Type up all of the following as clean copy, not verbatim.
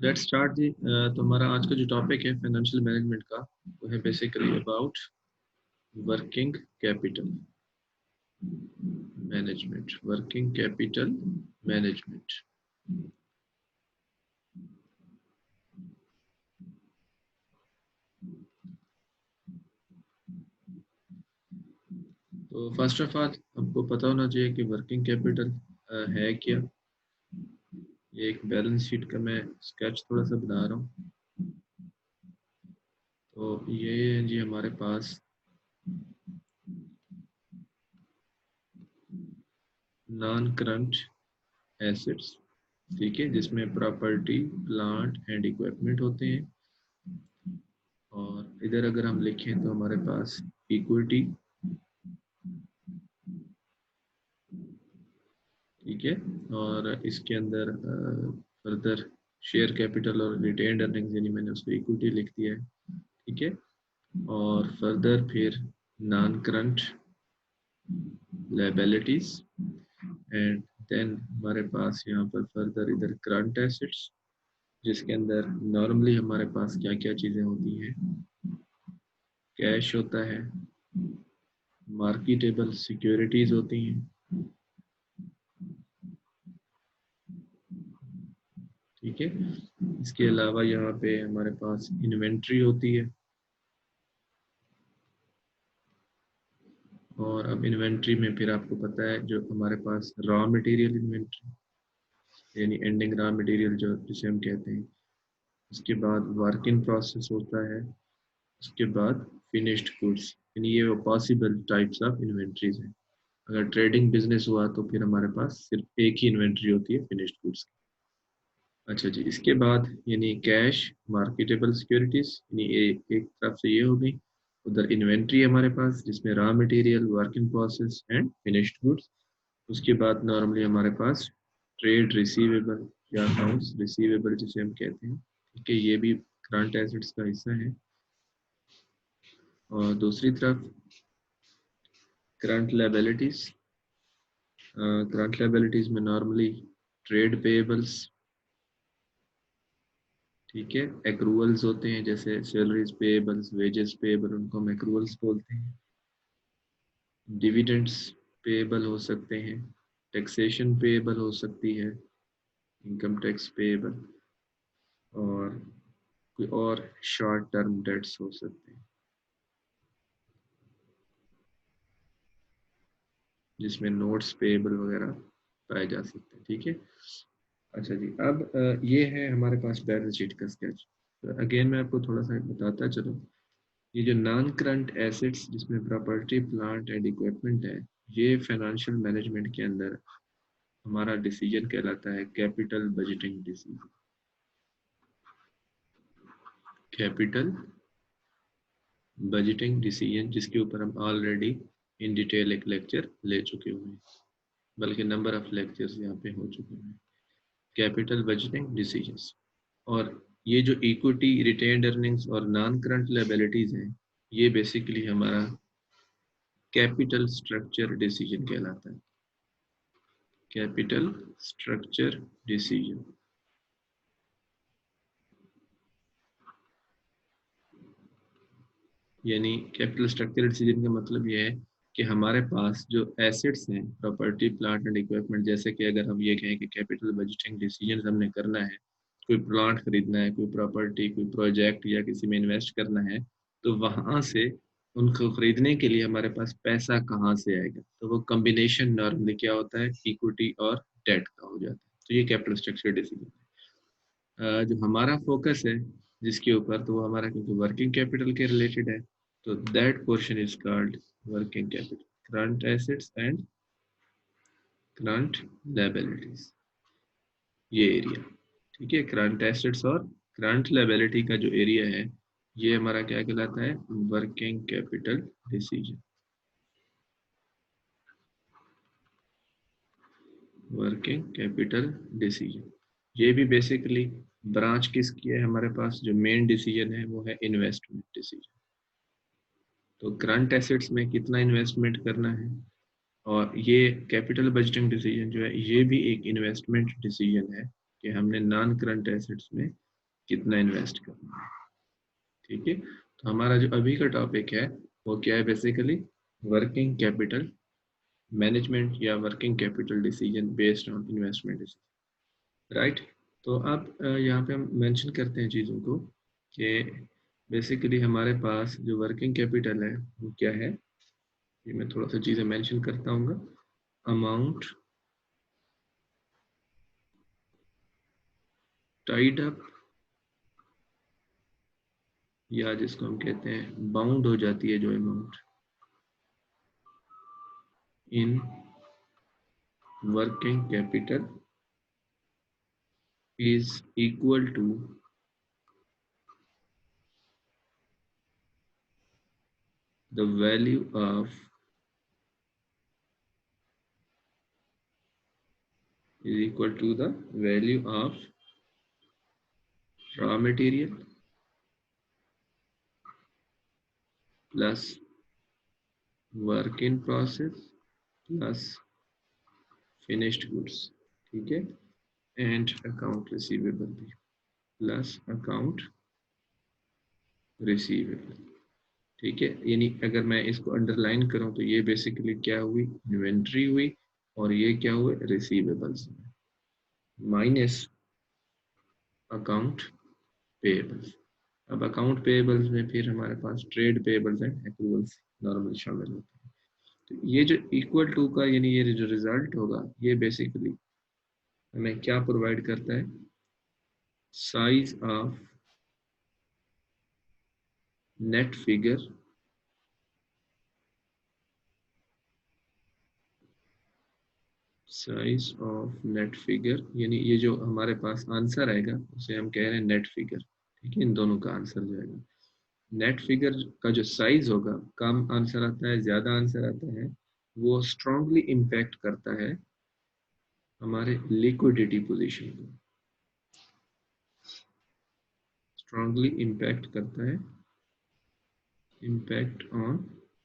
Let's start जी। तो हमारा आज का जो टॉपिक है फाइनेंशियल मैनेजमेंट का वो है basically about working capital management. Working capital management. तो फर्स्ट ऑफ ऑल आपको पता होना चाहिए कि वर्किंग कैपिटल है क्या। ये एक बैलेंस शीट का मैं स्केच थोड़ा सा बना रहा हूँ। तो ये है जी हमारे पास नॉन करंट एसेट्स, ठीक है, जिसमें प्रॉपर्टी प्लांट एंड इक्विपमेंट होते हैं। और इधर अगर हम लिखें तो हमारे पास इक्विटी, ठीक है, और इसके अंदर फर्दर शेयर कैपिटल और रिटेन्ड अर्निंग्स, यानी मैंने उसको इक्विटी लिख दिया है, ठीक है। और फर्दर फिर non current liabilities and then हमारे पास यहाँ पर फर्दर इधर करंट एसेट्स, जिसके अंदर नॉर्मली हमारे पास क्या क्या चीज़ें होती हैं। कैश होता है, मार्केटेबल सिक्योरिटीज होती हैं, ठीक है। इसके अलावा यहाँ पे हमारे पास इन्वेंट्री होती है। और अब इन्वेंट्री में फिर आपको पता है जो हमारे पास रॉ मटेरियल इन्वेंट्री, यानी एंडिंग रॉ मटेरियल जो जिसे हम कहते हैं। उसके बाद वर्क इन प्रोसेस होता है। उसके बाद फिनिश्ड गुड्स, यानी ये वो पॉसिबल टाइप्स ऑफ इन्वेंट्रीज हैं। अगर ट्रेडिंग बिजनेस हुआ तो फिर हमारे पास सिर्फ एक ही इन्वेंट्री होती है फिनिश्ड गुड्स की। अच्छा जी, इसके बाद यानी कैश, मार्केटेबल सिक्योरिटीज, यानी एक तरफ से ये हो गई। उधर इन्वेंट्री हमारे पास जिसमें raw material, work in process and finished goods. उसके बाद नॉर्मली हमारे पास ट्रेड रिसीवेबल या अकाउंट्स रिसीवेबल जिसे हम कहते हैं, ठीक है, ये भी करंट एसेट्स का हिस्सा है। और दूसरी तरफ करंट लायबिलिटीज। करंट लायबिलिटीज में नॉर्मली ट्रेड पेएबल्स, ठीक है, एक्रूवल्स होते हैं, जैसे सैलरीज पेएबल्स, वेजेस पेएबल, उनको हम एक्रूवल्स बोलते हैं। डिविडेंड्स पेएबल हो सकते हैं, टैक्सेशन पेएबल हो सकती है, इनकम टैक्स पेएबल, और कोई और शॉर्ट टर्म डेट्स हो सकते हैं जिसमें नोट्स पेएबल वगैरह पाए जा सकते हैं, ठीक है। अच्छा जी, अब ये है हमारे पास बैलेंस शीट का स्केच। अगेन मैं आपको थोड़ा सा बताता चलो। ये जो नॉन करंट एसेट्स जिसमें प्रॉपर्टी प्लांट एंड इक्विपमेंट है, ये फाइनेंशियल मैनेजमेंट के अंदर हमारा डिसीजन कहलाता है capital budgeting decision. Capital budgeting decision, जिसके ऊपर हम ऑलरेडी इन डिटेल एक लेक्चर ले चुके हुए हैं, बल्कि नंबर ऑफ लेक्चर्स यहाँ पे हो चुके हैं। Capital budgeting decisions. और ये जो इक्विटी, रिटेन्ड अर्निंग्स और नॉन करंट लायबिलिटीज हैं, ये बेसिकली हमारा कैपिटल स्ट्रक्चर डिसीजन कहलाता है। कैपिटल स्ट्रक्चर डिसीजन, यानी कैपिटल स्ट्रक्चर डिसीजन का मतलब ये है कि हमारे पास जो एसेट्स हैं, प्रॉपर्टी प्लांट एंड इक्विपमेंट, जैसे कि अगर हम ये कहें कि कैपिटल बजटिंग डिसीजन हमने करना है, कोई प्लांट खरीदना है, कोई प्रॉपर्टी, कोई प्रोजेक्ट या किसी में इन्वेस्ट करना है, तो वहाँ से उनको खरीदने के लिए हमारे पास पैसा कहाँ से आएगा। तो वो कम्बिनेशन नॉर्मली क्या होता है, इक्विटी और डेट का हो जाता है। तो ये कैपिटल स्ट्रक्चर डिसीजन है। जो हमारा फोकस है जिसके ऊपर, तो वो हमारा क्योंकि वर्किंग कैपिटल के रिलेटेड है, तो that portion is called working capital, current assets and current liabilities, ये एरिया, ठीक है। करंट एसेट्स और करंट लायबिलिटी का जो एरिया है, ये हमारा क्या कहलाता है, working capital decision. Working capital decision, ये भी बेसिकली ब्रांच किसकी है हमारे पास, जो मेन डिसीजन है वो है इन्वेस्टमेंट डिसीजन। तो करंट एसेट्स में कितना इन्वेस्टमेंट करना है, और ये कैपिटल बजटिंग डिसीजन जो है, ये भी एक इन्वेस्टमेंट डिसीजन है कि हमने नॉन करंट एसेट्स में कितना इन्वेस्ट करना है। ठीक है, तो हमारा जो अभी का टॉपिक है वो क्या है, बेसिकली वर्किंग कैपिटल मैनेजमेंट या working capital decision based on investment decision, right. तो अब यहाँ पे हम मेंशन करते हैं चीज़ों को कि बेसिकली हमारे पास जो वर्किंग कैपिटल है वो क्या है। ये मैं थोड़ा सा चीज़ें मेंशन करता हूँ। अमाउंट टाइड अप, या जिसको हम कहते हैं बाउंड हो जाती है जो amount in working capital is equal to the value of raw material plus work in process plus finished goods, ठीक है, and account receivable भी plus account receivable, ठीक है। यानी अगर मैं इसको अंडरलाइन करूं तो ये बेसिकली क्या हुई, इन्वेंट्री हुई, और ये क्या हुए, रिसीवेबल्स माइनस अकाउंट पेएबल्स। अब अकाउंट पेएबल्स में फिर हमारे पास ट्रेड पेएबल्स एंड एक्रूवल्स नॉर्मली शामिल होते हैं। तो ये जो इक्वल टू का यानी ये जो रिजल्ट होगा ये बेसिकली हमें क्या प्रोवाइड करता है, size of net figure size of net figure, यानी ये जो हमारे पास आंसर आएगा उसे हम कह रहे हैं नेट फिगर, ठीक है। इन दोनों का आंसर जाएगा नेट फिगर का जो साइज होगा, कम आंसर आता है ज़्यादा आंसर आता है, वो स्ट्रांगली इम्पैक्ट करता है हमारे लिक्विडिटी पोजीशन को, स्ट्रांगली इम्पैक्ट करता है इम्पैक्ट ऑन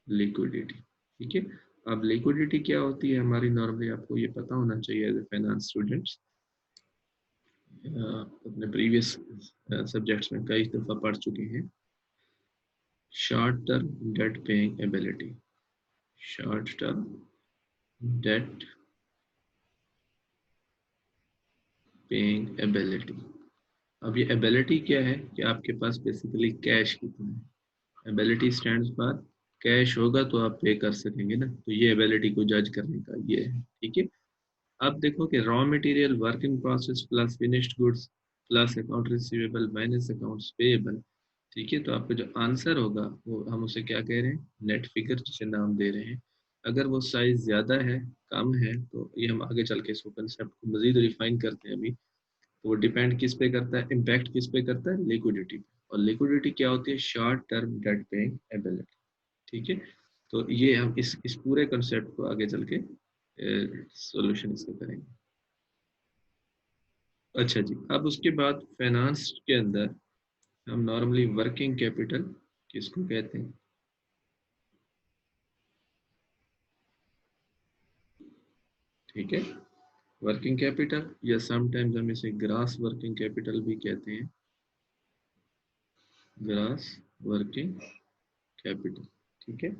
लिक्विडिटी, ठीक है। अब लिक्विडिटी क्या होती है हमारी, नॉर्मली आपको ये पता होना चाहिए एज ए फाइनेंस स्टूडेंट्स, अपने प्रीवियस सब्जेक्ट्स में कई दफ़ा पढ़ चुके हैं। Short term debt paying ability, short term debt paying ability. अब ये एबिलिटी क्या है कि आपके पास बेसिकली कैश कितना है, एबिलिटी स्टैंड्स फॉर कैश होगा तो आप पे कर सकेंगे ना, तो ये एबिलिटी को जज करने का ये है, ठीक है। अब देखो कि raw material work in process plus finished goods plus account receivable minus accounts payable, ठीक है। तो आपका जो आंसर होगा वो हम उसे क्या कह रहे हैं, नेट फिगर जिसे नाम दे रहे हैं। अगर वो साइज ज़्यादा है कम है तो ये हम आगे चल के इसको कंसेप्ट को मज़ीद रिफाइन करते हैं अभी। तो वो डिपेंड किस पे करता है, इम्पैक्ट किस पे करता है, लिक्विडिटी पे। और लिक्विडिटी क्या होती है, short term debt paying ability, ठीक है। तो ये हम इस पूरे कंसेप्ट को आगे चल के सॉल्यूशन इसका करेंगे। अच्छा जी, अब उसके बाद फाइनेंस के अंदर हम नॉर्मली वर्किंग कैपिटल किसको कहते हैं, ठीक है। वर्किंग कैपिटल या समटाइम्स हम इसे ग्रास वर्किंग कैपिटल भी कहते हैं, ग्रास वर्किंग कैपिटल, ठीक है।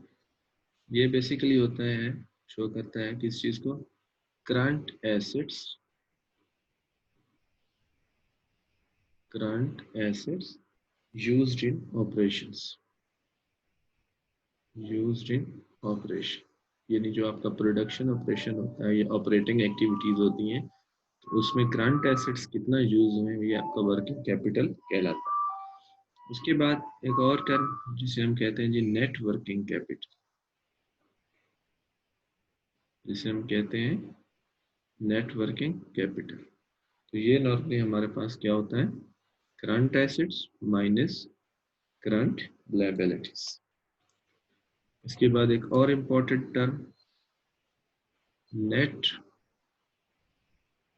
ये बेसिकली होता है, शो करता है किस चीज़ को, current assets, current assets used in operations, used in operation, यानी जो आपका प्रोडक्शन ऑपरेशन होता है या ऑपरेटिंग एक्टिविटीज होती हैं, तो उसमें करंट एसेट्स कितना यूज हुए ये आपका वर्किंग कैपिटल कहलाता है। उसके बाद एक और टर्म जिसे हम कहते हैं जी नेट वर्किंग कैपिटल, जिसे हम कहते हैं नेट वर्किंग कैपिटल। तो ये नॉर्मली हमारे पास क्या होता है, current assets minus current liabilities. इसके बाद एक और important term net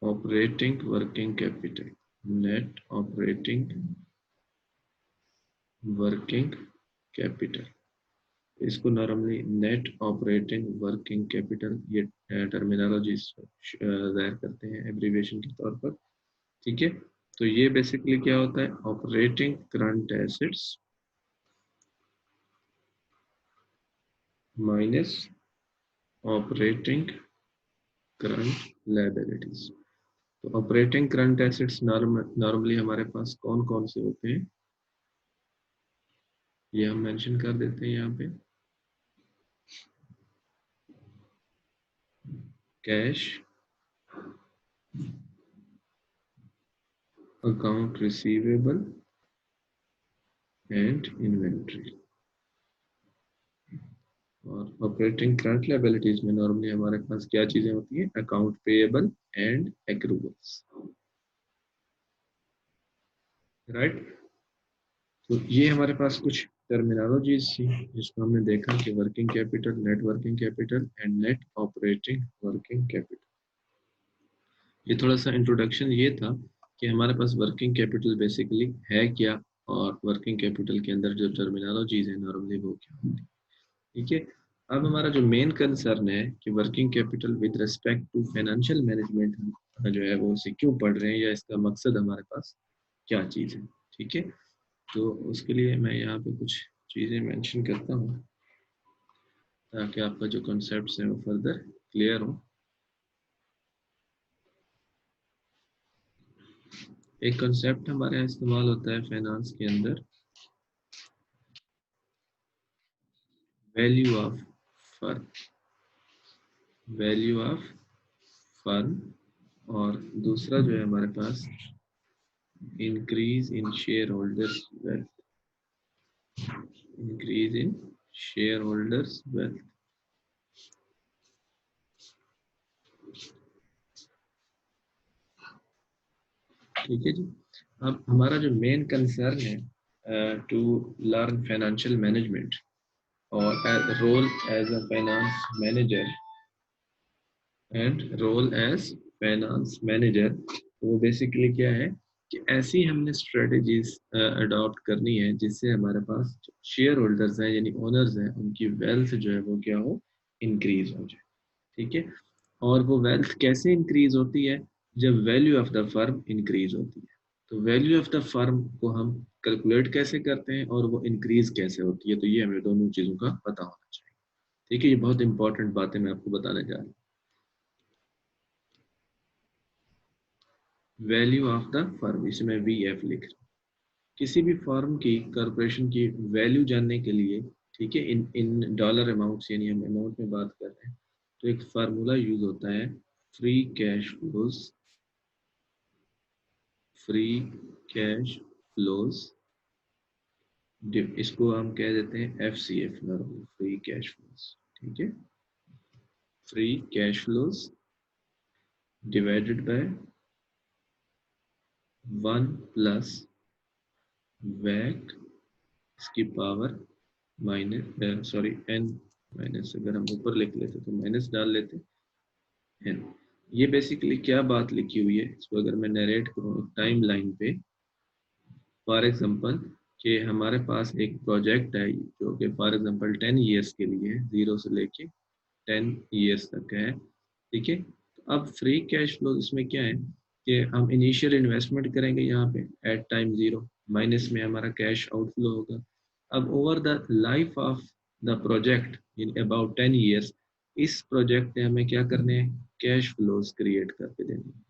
operating working capital, net operating working capital, इसको normally net operating working capital ये टर्मिनोलॉजी जाहिर करते हैं एब्रीविएशन के तौर पर, ठीक है। तो ये बेसिकली क्या होता है, operating current assets minus operating current liabilities. तो ऑपरेटिंग करंट एसेट्स नॉर्मली हमारे पास कौन कौन से होते हैं, ये हम मेंशन कर देते हैं यहाँ पे। Cash, account receivable and inventory. और ऑपरेटिंग करंट लायबिलिटीज में नॉर्मली हमारे पास क्या चीजें होती हैं, अकाउंट पेएबल एंड एक्रूवल्स, राइट। तो ये हमारे पास कुछ टर्मिनोलॉजीज थी जिसको हमने देखा कि working capital, net working capital and net operating working capital. ये थोड़ा सा इंट्रोडक्शन ये था कि हमारे पास वर्किंग कैपिटल बेसिकली है क्या, और वर्किंग कैपिटल के अंदर जो टर्मिनोलॉजीज है नॉर्मली वो क्या होती है। ठीक है, अब हमारा जो मेन कंसर्न है कि working capital with respect to financial management जो है वो उसे क्यों पढ़ रहे हैं, या इसका मकसद हमारे पास क्या चीज़ है। ठीक है, तो उसके लिए मैं यहाँ पे कुछ चीज़ें मेंशन करता हूँ ताकि आपका जो कॉन्सेप्ट्स हैं वो फर्दर क्लियर हो। एक कॉन्सेप्ट हमारे यहाँ इस्तेमाल होता है फाइनेंस के अंदर, value of firm, value of firm. और दूसरा जो है हमारे पास increase in shareholders wealth, increase in shareholders wealth. ठीक है जी, अब हमारा जो मेन कंसर्न है टू लर्न फाइनेंशियल मैनेजमेंट और role as a finance manager and role as finance manager, वो बेसिकली क्या है कि ऐसी हमने स्ट्रेटजीज अडॉप्ट करनी है जिससे हमारे पास शेयर होल्डर्स हैं यानी ओनर्स हैं उनकी वेल्थ जो है वो क्या हो, इंक्रीज हो जाए। ठीक है, और वो वेल्थ कैसे इंक्रीज होती है, जब value of the firm increase होती है। तो वैल्यू ऑफ द फर्म को हम कैलकुलेट कैसे करते हैं और वो इंक्रीज कैसे होती है, तो ये हमें दोनों चीज़ों का पता होना चाहिए। ठीक है, ये बहुत इंपॉर्टेंट बातें मैं आपको बताने जा रहा हूँ। वैल्यू ऑफ द फर्म, इसमें VF लिख रहा हूँ। किसी भी फर्म की, कॉरपोरेशन की वैल्यू जानने के लिए, ठीक है, इन इन डॉलर अमाउंट्स यानी हम अमाउंट में बात कर रहे हैं, तो एक फार्मूला यूज होता है, free cash flows, free cash flows, इसको हम कह देते हैं FCF, normal free cash flows. ठीक है, free cash flows divided by 1 plus वैक इसकी power minus, sorry n minus, अगर हम ऊपर लिख लेते तो माइनस डाल लेते n। ये बेसिकली क्या बात लिखी हुई है, इसको अगर मैं नरेट करूँ टाइम लाइन पे, फॉर एग्जांपल कि हमारे पास एक प्रोजेक्ट है जो कि फॉर एग्जांपल 10 ईयर्स के लिए है, 0 से लेके 10 ईयर्स तक है। ठीक है, तो अब फ्री कैश फ्लो इसमें क्या है कि हम इनिशियल इन्वेस्टमेंट करेंगे यहाँ पे एट टाइम 0, माइनस में हमारा कैश आउटफ्लो होगा। अब over the life of the project in about 10 years, इस प्रोजेक्ट में हमें क्या करने हैं, कैश फ्लोज क्रिएट करके देने हैं।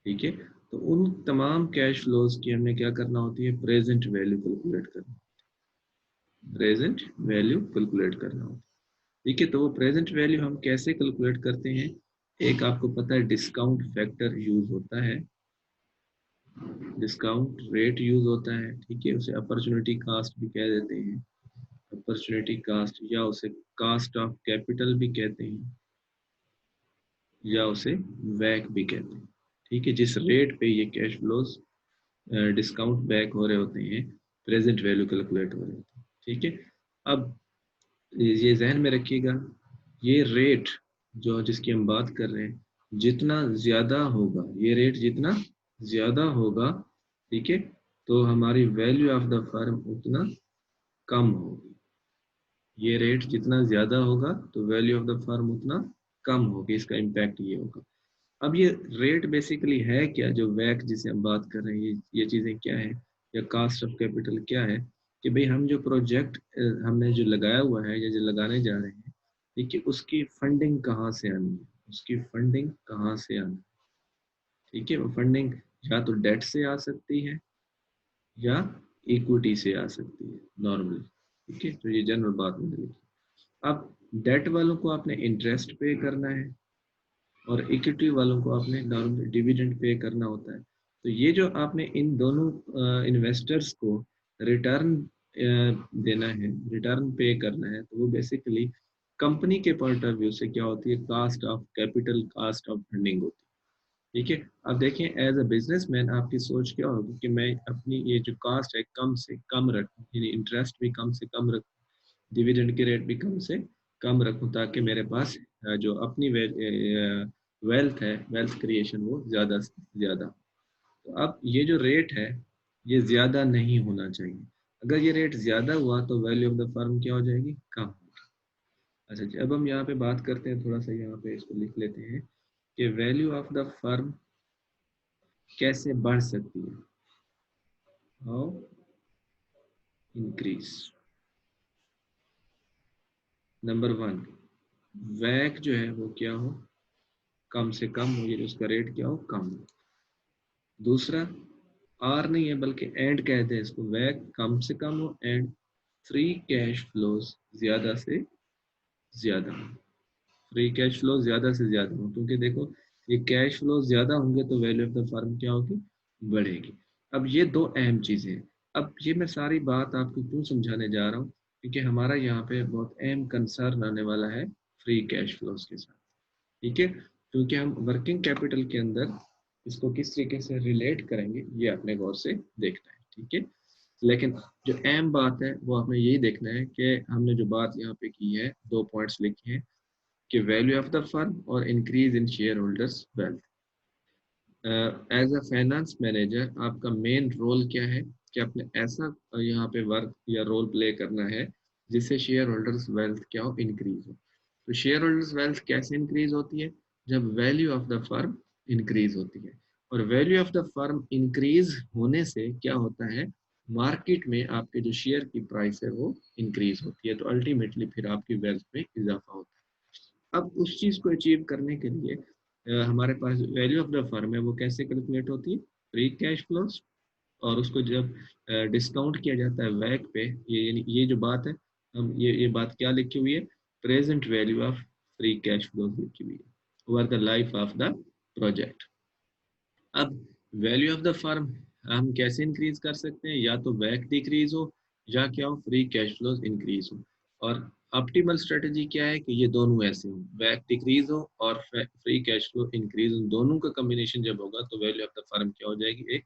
ठीक है, तो उन तमाम कैश फ्लोज की हमें क्या करना होती है, प्रेजेंट वैल्यू कैलकुलेट करना, प्रेजेंट वैल्यू कैलकुलेट करना होता है। ठीक है, तो वो प्रेजेंट वैल्यू हम कैसे कैलकुलेट करते हैं, एक आपको पता है डिस्काउंट फैक्टर यूज होता है, डिस्काउंट रेट यूज होता है। ठीक है, उसे अपॉर्चुनिटी कास्ट भी कह देते हैं, अपॉर्चुनिटी कास्ट, या उसे कास्ट ऑफ कैपिटल भी कहते हैं, या उसे वैक भी कहते हैं। ठीक है, जिस रेट पे ये कैश फ्लोज डिस्काउंट बैक हो रहे होते हैं, प्रेजेंट वैल्यू कैलकुलेट हो रहे होते हैं। ठीक है, अब ये जहन में रखिएगा, ये रेट जो जिसकी हम बात कर रहे हैं, जितना ज़्यादा होगा, ये रेट जितना ज़्यादा होगा, ठीक है, तो हमारी वैल्यू ऑफ द फर्म उतना कम होगी। ये रेट जितना ज़्यादा होगा तो वैल्यू ऑफ द फर्म उतना कम होगी, इसका इम्पैक्ट ये होगा। अब ये रेट बेसिकली है क्या, जो वैक जिसे हम बात कर रहे हैं, ये चीज़ें क्या है, या कास्ट ऑफ कैपिटल क्या है, कि भाई हम जो प्रोजेक्ट हमने जो लगाया हुआ है या जो लगाने जा रहे हैं, देखिए उसकी फंडिंग कहाँ से आनी है, उसकी फंडिंग कहाँ से आनी है। ठीक है, वो फंडिंग या तो डेट से आ सकती है या इक्विटी से आ सकती है नॉर्मली। ठीक है, तो ये जनरल बात मैंने लिखी। अब डेट वालों को आपने इंटरेस्ट पे करना है और इक्विटी वालों को आपने नॉर्मली डिविडेंड पे करना होता है। तो ये जो आपने इन दोनों इन्वेस्टर्स को रिटर्न देना है, रिटर्न पे करना है, तो वो बेसिकली कंपनी के पॉइंट ऑफ व्यू से क्या होती है, cost of capital, cost of funding होती है। ठीक है, अब देखें एज अ बिजनेसमैन आपकी सोच क्या होगी कि मैं अपनी ये जो कास्ट है कम से कम रखूं, यानी इंटरेस्ट भी कम से कम रखूं, डिविडेंड के रेट भी कम से कम रखूं, ताकि मेरे पास जो अपनी वेल्थ है, वेल्थ क्रिएशन वो ज़्यादा से ज़्यादा। तो अब ये जो रेट है ये ज़्यादा नहीं होना चाहिए। अगर ये रेट ज़्यादा हुआ तो वैल्यू ऑफ द फर्म क्या हो जाएगी, कम। अच्छा जी, अब हम यहाँ पे बात करते हैं, थोड़ा सा यहाँ पे इसको लिख लेते हैं कि वैल्यू ऑफ द फर्म कैसे बढ़ सकती है, हाउ इंक्रीज। नंबर वन, वैक जो है वो क्या हो, कम से कम हो, ये उसका रेट क्या हो, कम हो। दूसरा, आर नहीं है बल्कि एंड कहते हैं इसको, वैक कम से कम हो एंड फ्री कैश फ्लोज ज्यादा से ज्यादा हो। फ्री कैश फ्लो ज्यादा से ज्यादा हो, क्योंकि देखो ये कैश फ्लो ज्यादा होंगे तो वैल्यू ऑफ द फर्म क्या होगी, बढ़ेगी। अब ये दो अहम चीजें हैं। अब ये मैं सारी बात आपको क्यों समझाने जा रहा हूँ, क्योंकि हमारा यहाँ पे बहुत अहम कंसर्न आने वाला है फ्री कैश फ्लोज के साथ। ठीक है, क्योंकि हम वर्किंग कैपिटल के अंदर इसको किस तरीके से रिलेट करेंगे ये अपने गौर से देखना है। ठीक है, लेकिन जो अहम बात है वो हमें यही देखना है कि हमने जो बात यहाँ पे की है, दो पॉइंट्स लिखे हैं कि वैल्यू ऑफ द फर्म और increase in shareholders wealth. As a finance manager आपका मेन रोल क्या है, कि आपने ऐसा यहाँ पे वर्क या रोल प्ले करना है जिससे शेयर होल्डर्स वेल्थ क्या हो, इंक्रीज हो। तो शेयर होल्डर्स वेल्थ कैसे इंक्रीज होती है, जब value of the firm increase होती है। और value of the firm increase होने से क्या होता है, मार्केट में आपके जो शेयर की प्राइस है वो इंक्रीज होती है, तो अल्टीमेटली फिर आपकी वेल्थ में इजाफा होता है। अब उस चीज को अचीव करने के लिए हमारे पास वैल्यू ऑफ द फर्म है वो कैसे कैलकुलेट होती है, फ्री कैश फ्लोज, और उसको जब डिस्काउंट किया जाता है वैक पे, ये जो बात है, हम ये बात क्या लिखी हुई है, present value of free cash flows लिखी हुई है over the life of the project. अब वैल्यू ऑफ द फर्म हम कैसे इंक्रीज कर सकते हैं, या तो वैक डिक्रीज हो या क्या हो, फ्री कैश फ्लोज इंक्रीज हो। और ऑप्टिमल स्ट्रेटजी क्या है कि ये दोनों ऐसे हो, वैक डिक्रीज हो और फ्री कैश फ्लो इंक्रीज हो, दोनों का कॉम्बिनेशन जब होगा तो वैल्यू ऑफ द फर्म क्या हो जाएगी, एक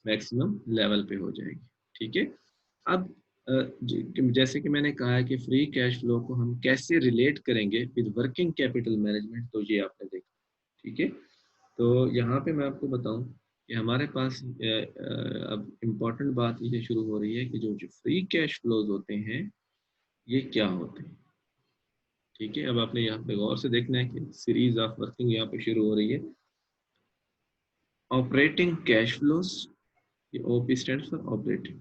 मैक्सिमम लेवल पे हो जाएगी। ठीक है, अब जैसे कि मैंने कहा है कि फ्री कैश फ्लो को हम कैसे रिलेट करेंगे विद वर्किंग कैपिटल मैनेजमेंट, तो ये आपने देखा। ठीक है, तो यहाँ पे मैं आपको बताऊं कि हमारे पास अब इम्पोर्टेंट बात ये शुरू हो रही है कि जो जो फ्री कैश फ्लोज होते हैं ये क्या होते हैं। ठीक है, अब आपने यहाँ पे गौर से देखना है कि सीरीज ऑफ वर्किंग यहाँ पे शुरू हो रही है। ऑपरेटिंग कैश फ्लोज, ये OP stand for operating,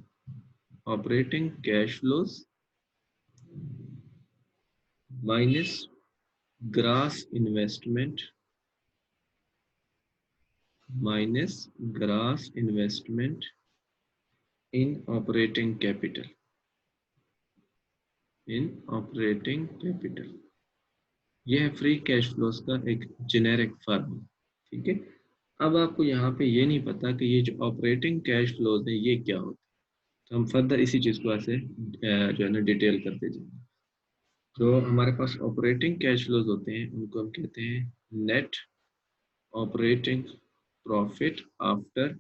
operating cash flows minus grass investment, minus grass investment in operating capital, in operating capital. यह है फ्री कैश फ्लोज का एक जेनेरिक फॉर्म। ठीक है, अब आपको यहाँ पे ये नहीं पता कि ये जो ऑपरेटिंग कैश फ्लोज है ये क्या होता है, तो हम फर्दर इसी चीज़ को ऐसे जो है ना डिटेल करते जाएंगे। तो हमारे पास ऑपरेटिंग कैश फ्लोज होते हैं, उनको हम कहते हैं net operating profit after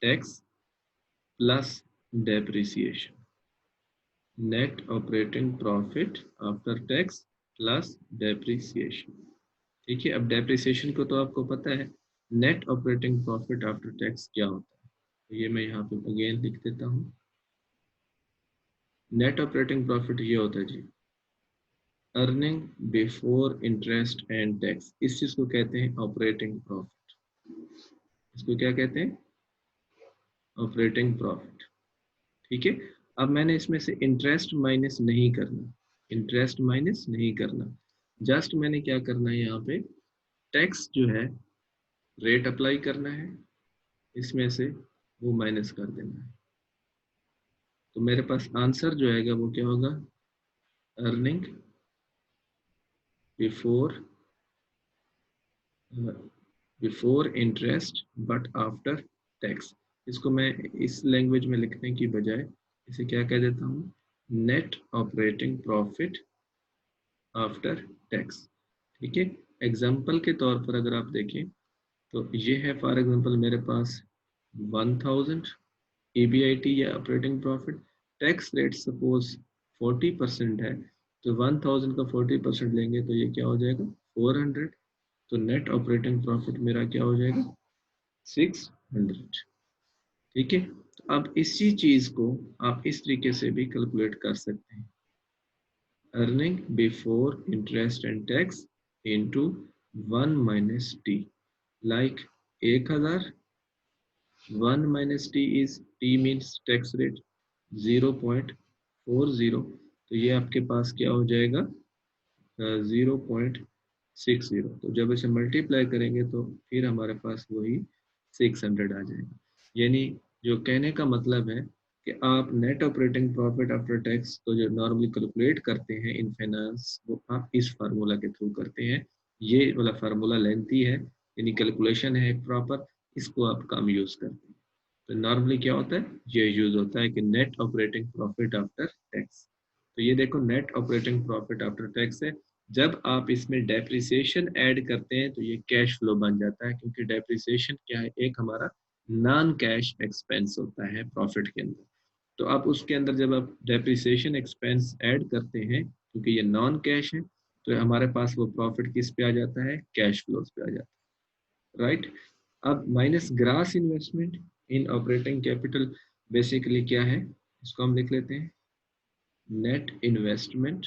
tax plus depreciation, net operating profit after tax plus depreciation. ठीक है, अब डेप्रिसिएशन को तो आपको पता है, net operating profit after tax क्या होता है, तो ये मैं यहाँ पे अगेन लिख देता हूँ। नेट ऑपरेटिंग प्रॉफिट ये होता है जी, earning before interest and tax, इस चीज़ को कहते हैं ऑपरेटिंग प्रॉफिट। इसको क्या कहते हैं? Operating profit. ठीक है। अब मैंने इसमें से इंटरेस्ट माइनस नहीं करना, इंटरेस्ट माइनस नहीं करना, जस्ट मैंने क्या करना है यहाँ पे, टैक्स जो है रेट अप्लाई करना है, इसमें से वो माइनस कर देना है। तो मेरे पास आंसर जो आएगा वो क्या होगा? Earning before before interest but after tax. इसको मैं इस लैंग्वेज में लिखने की बजाय इसे क्या कह देता हूँ? Net operating profit after tax. ठीक है। एग्जाम्पल के तौर पर अगर आप देखें तो ये है, फॉर एग्जांपल मेरे पास 1000 EBIT या operating profit, tax rate suppose 40% है, तो 1000 का 40% लेंगे तो ये क्या हो जाएगा? 400। तो नेट ऑपरेटिंग प्रॉफिट मेरा क्या हो जाएगा? 600। ठीक है। तो अब इसी चीज को आप इस तरीके से भी कैलकुलेट कर सकते हैं, earning before interest and tax into 1 minus T, like 1000, 1 minus t is t means tax rate 0.40, तो ये आपके पास क्या हो जाएगा? 0.60। तो जब इसे मल्टीप्लाई करेंगे तो फिर हमारे पास वही 600 आ जाएगा। यानी जो कहने का मतलब है कि आप net operating profit after tax को जो नॉर्मली कैलकुलेट करते हैं इन फाइनेंस, वो आप इस फार्मूला के थ्रू करते हैं। ये वाला फार्मूला लेंथी है, यानी कैलकुलेशन है एक प्रॉपर, इसको आप कम यूज करते हैं। तो नॉर्मली क्या होता है, ये यूज होता है कि net operating profit after tax. तो ये देखो net operating profit after tax है। जब आप इसमें डेप्रिसिएशन ऐड करते हैं तो ये कैश फ्लो बन जाता है, क्योंकि डेप्रिसिएशन क्या है? एक हमारा नॉन कैश एक्सपेंस होता है प्रॉफिट के अंदर। तो आप उसके अंदर जब आप डेप्रिसिएशन एक्सपेंस ऐड करते हैं, क्योंकि ये नॉन कैश है, तो हमारे पास वो प्रॉफिट किस पे आ जाता है? कैश फ्लोज पे आ जाता है, राइट। अब minus grass investment in operating capital basically क्या है? इसको हम लिख लेते हैं net investment,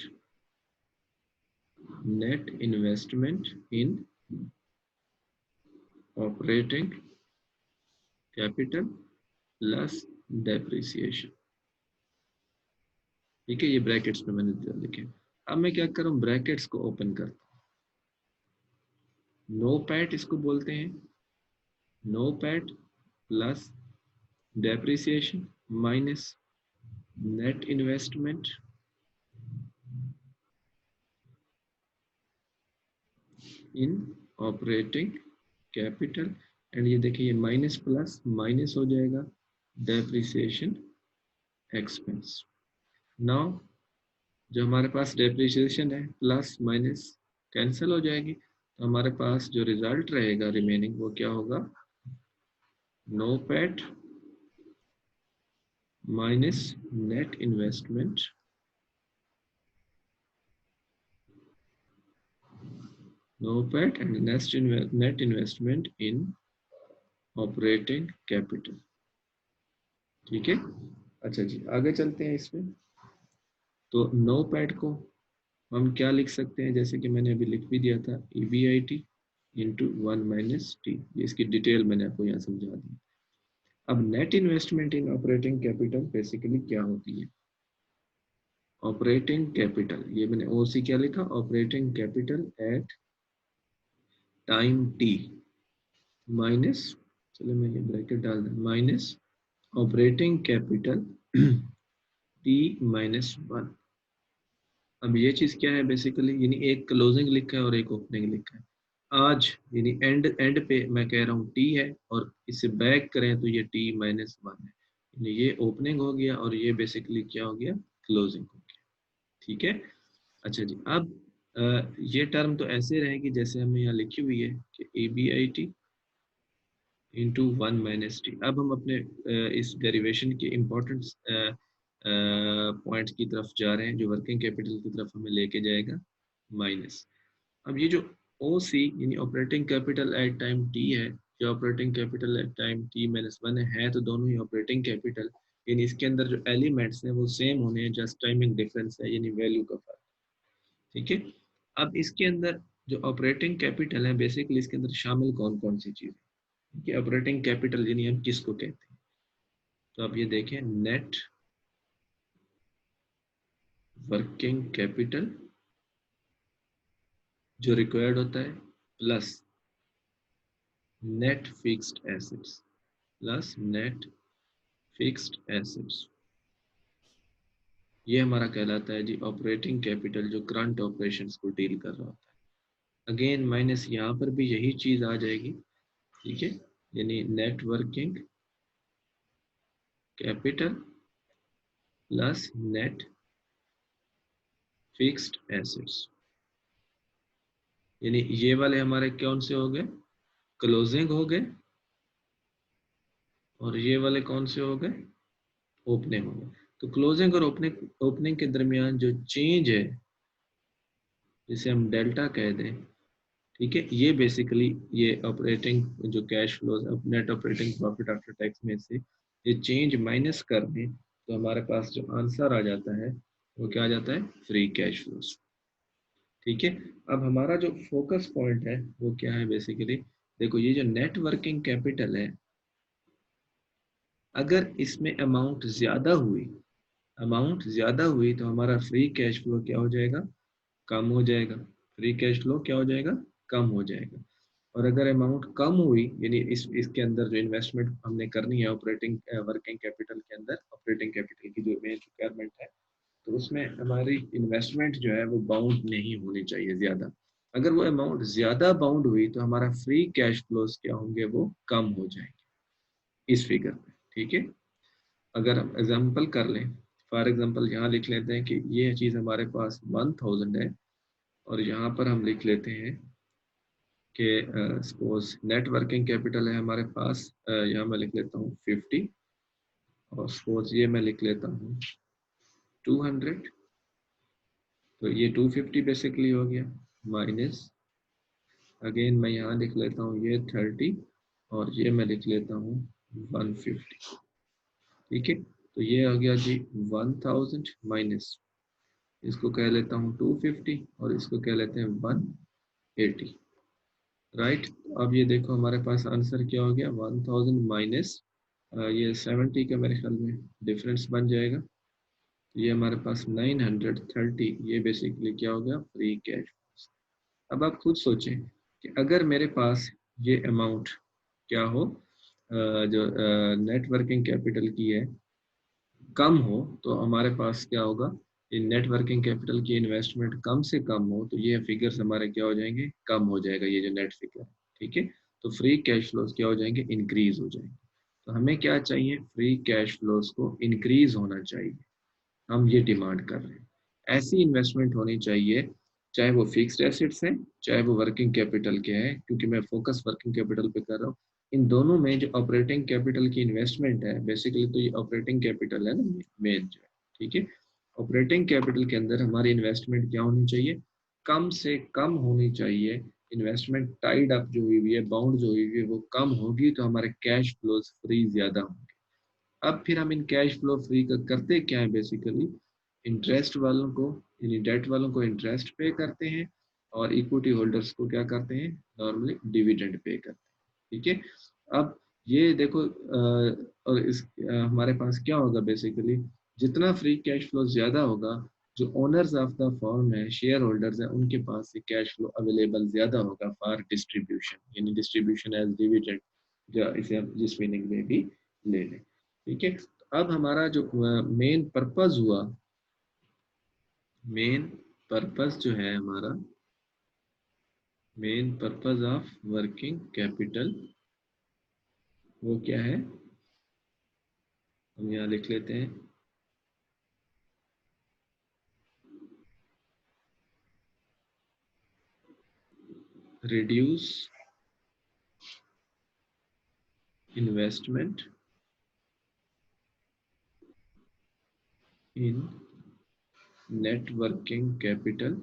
net investment in operating capital plus depreciation. ठीक है, ये ब्रैकेट्स में मैंने लिखे। अब मैं क्या करूं, ब्रैकेट्स को ओपन करता हूं, नो पैट इसको बोलते हैं, NOPAT plus depreciation minus net investment in operating capital, and ये देखिए ये माइनस प्लस माइनस हो जाएगा डेप्रिसिएशन एक्सपेंस। नाउ जो हमारे पास डेप्रिसिएशन है प्लस माइनस कैंसिल हो जाएगी, तो हमारे पास जो रिजल्ट रहेगा रिमेनिंग वो क्या होगा? NOPAT minus net investment, NOPAT and net investment in operating capital. ठीक है। अच्छा जी, आगे चलते हैं इसमें। तो नो पैट को हम क्या लिख सकते हैं, जैसे कि मैंने अभी लिख भी दिया था, EBIT इंटू 1 माइनस टी, ये इसकी डिटेल मैंने आपको यहाँ समझा दी। अब net investment in operating capital basically क्या होती है? ऑपरेटिंग कैपिटल, ये मैंने OC क्या लिखा? Operating capital at time T minus, चलो मैं ये ब्रैकेट डाल दूं, minus operating capital T minus 1। अब ये चीज क्या है बेसिकली, यानी एक क्लोजिंग लिखा है और एक ओपनिंग लिखा है। आज यानी एंड एंड पे मैं कह रहा हूँ टी है, और इसे बैक करें तो ये T-1 है, यानी ये ओपनिंग हो गया और ये बेसिकली क्या हो गया? क्लोजिंग हो गया। ठीक है। अच्छा जी, अब ये टर्म तो ऐसे रहेगी जैसे हमें यहाँ लिखी हुई है कि EBIT इंटू 1 माइनस टी। अब हम अपने इस डेरिवेशन के इम्पोर्टेंट पॉइंट्स की तरफ जा रहे हैं, जो वर्किंग कैपिटल की तरफ हमें लेके जाएगा, माइनस। अब ये जो OC यानी operating capital at time T है, जो operating capital at time T-1 है, तो दोनों ही ऑपरेटिंग कैपिटल, यानी इसके अंदर जो एलिमेंट्स हैं वो सेम होने हैं, जस्ट टाइमिंग डिफरेंस है, यानी वैल्यू का फर्क। ठीक है। अब इसके अंदर जो ऑपरेटिंग कैपिटल है बेसिकली इसके अंदर शामिल कौन कौन सी चीज़ है? कि ऑपरेटिंग कैपिटल यानी हम किसको कहते हैं। तो अब ये देखें, नेट वर्किंग कैपिटल जो रिक्वायर्ड होता है plus net fixed assets, plus net fixed assets, ये हमारा कहलाता है जी ऑपरेटिंग कैपिटल जो करंट ऑपरेशंस को डील कर रहा होता है। अगेन माइनस यहाँ पर भी यही चीज आ जाएगी, ठीक है, यानी net working capital plus net fixed assets, यानी ये वाले हमारे कौन से हो गए, क्लोजिंग हो गए, और ये वाले कौन से हो गए, ओपनिंग हो गए। तो क्लोजिंग और ओपनिंग ओपनिंग के दरमियान जो चेंज है जिसे हम डेल्टा कह दें, ठीक है, ये बेसिकली ये ऑपरेटिंग जो cash flow net operating profit after tax में से ये चेंज माइनस कर दें तो हमारे पास जो आंसर आ जाता है वो क्या आ जाता है, फ्री कैश फ्लोज। ठीक है, अब हमारा जो फोकस पॉइंट है वो क्या है बेसिकली, देखो ये जो नेट वर्किंग कैपिटल है, अगर इसमें अमाउंट ज्यादा हुई तो हमारा फ्री कैश फ्लो क्या हो जाएगा, कम हो जाएगा। फ्री कैश फ्लो क्या हो जाएगा, कम हो जाएगा। और अगर अमाउंट कम हुई यानी इसके अंदर जो इन्वेस्टमेंट हमने करनी है ऑपरेटिंग वर्किंग कैपिटल के अंदर, ऑपरेटिंग कैपिटल की जो मेन रिक्वायरमेंट है, तो उसमें हमारी इन्वेस्टमेंट जो है वो बाउंड नहीं होनी चाहिए ज्यादा। अगर वो अमाउंट ज्यादा बाउंड हुई तो हमारा फ्री कैश फ्लोज क्या होंगे, वो कम हो जाएंगे इस फिगर में। ठीक है, अगर हम एग्जाम्पल कर लें, फॉर एग्जाम्पल यहाँ लिख लेते हैं कि ये चीज़ हमारे पास 1000 है, और यहाँ पर हम लिख लेते हैं कि सपोज नेट वर्किंग कैपिटल है हमारे पास, यहाँ मैं लिख लेता हूँ 50, और सपोज ये मैं लिख लेता हूँ 200, तो ये 250 बेसिकली हो गया, माइनस अगेन मैं यहाँ लिख लेता हूँ ये 30, और ये मैं लिख लेता हूँ 150। ठीक है, तो ये आ गया जी 1000 माइनस, इसको कह लेता हूँ 250 और इसको कह लेते हैं 180। राइट, अब ये देखो हमारे पास आंसर क्या हो गया, 1000 माइनस ये 70 का मेरे ख्याल में डिफरेंस बन जाएगा, तो ये हमारे पास 930, ये बेसिकली क्या हो गया, फ्री कैश। अब आप खुद सोचें कि अगर मेरे पास ये अमाउंट क्या हो, जो नेट वर्किंग कैपिटल की है, कम हो, तो हमारे पास क्या होगा, ये नेट वर्किंग कैपिटल की इन्वेस्टमेंट कम से कम हो तो ये फिगर्स हमारे क्या हो जाएंगे, कम हो जाएगा ये जो नेट फिगर। ठीक है, तो फ्री कैश फ्लोज क्या हो जाएंगे, इंक्रीज हो जाएंगे। तो हमें क्या चाहिए, फ्री कैश फ्लोज को इंक्रीज होना चाहिए, हम ये डिमांड कर रहे हैं। ऐसी इन्वेस्टमेंट होनी चाहिए, चाहे वो फिक्स्ड एसेट्स हैं चाहे वो वर्किंग कैपिटल के हैं, क्योंकि मैं फोकस वर्किंग कैपिटल पे कर रहा हूँ। इन दोनों में जो ऑपरेटिंग कैपिटल की इन्वेस्टमेंट है बेसिकली, तो ये ऑपरेटिंग कैपिटल है ना मेन जो है। ठीक है, ऑपरेटिंग कैपिटल के अंदर हमारी इन्वेस्टमेंट क्या होनी चाहिए, कम से कम होनी चाहिए। इन्वेस्टमेंट टाइड अप जो हुई है, बाउंड जो हुई है, वो कम होगी तो हमारे कैश फ्लोज फ्री ज्यादा होंगे। अब फिर हम इन कैश फ्लो फ्री का करते क्या है बेसिकली, इंटरेस्ट वालों को यानी डेट वालों को इंटरेस्ट पे करते हैं, और इक्विटी होल्डर्स को क्या करते हैं, नॉर्मली डिविडेंड पे करते हैं। ठीक है, अब ये देखो और इस हमारे पास क्या होगा बेसिकली, जितना फ्री कैश फ्लो ज्यादा होगा, जो ओनर्स ऑफ द फर्म है, शेयर होल्डर्स है, उनके पास से कैश फ्लो अवेलेबल ज्यादा होगा फॉर डिस्ट्रीब्यूशन, यानी डिस्ट्रीब्यूशन एज डिविडेंड, जो इसे हम जिस मीनिंग में भी ले लें। ठीक है, अब हमारा जो मेन पर्पस हुआ, मेन पर्पस जो है हमारा, main purpose of working capital वो क्या है, हम यहाँ लिख लेते हैं, रिड्यूस इन्वेस्टमेंट इन net working capital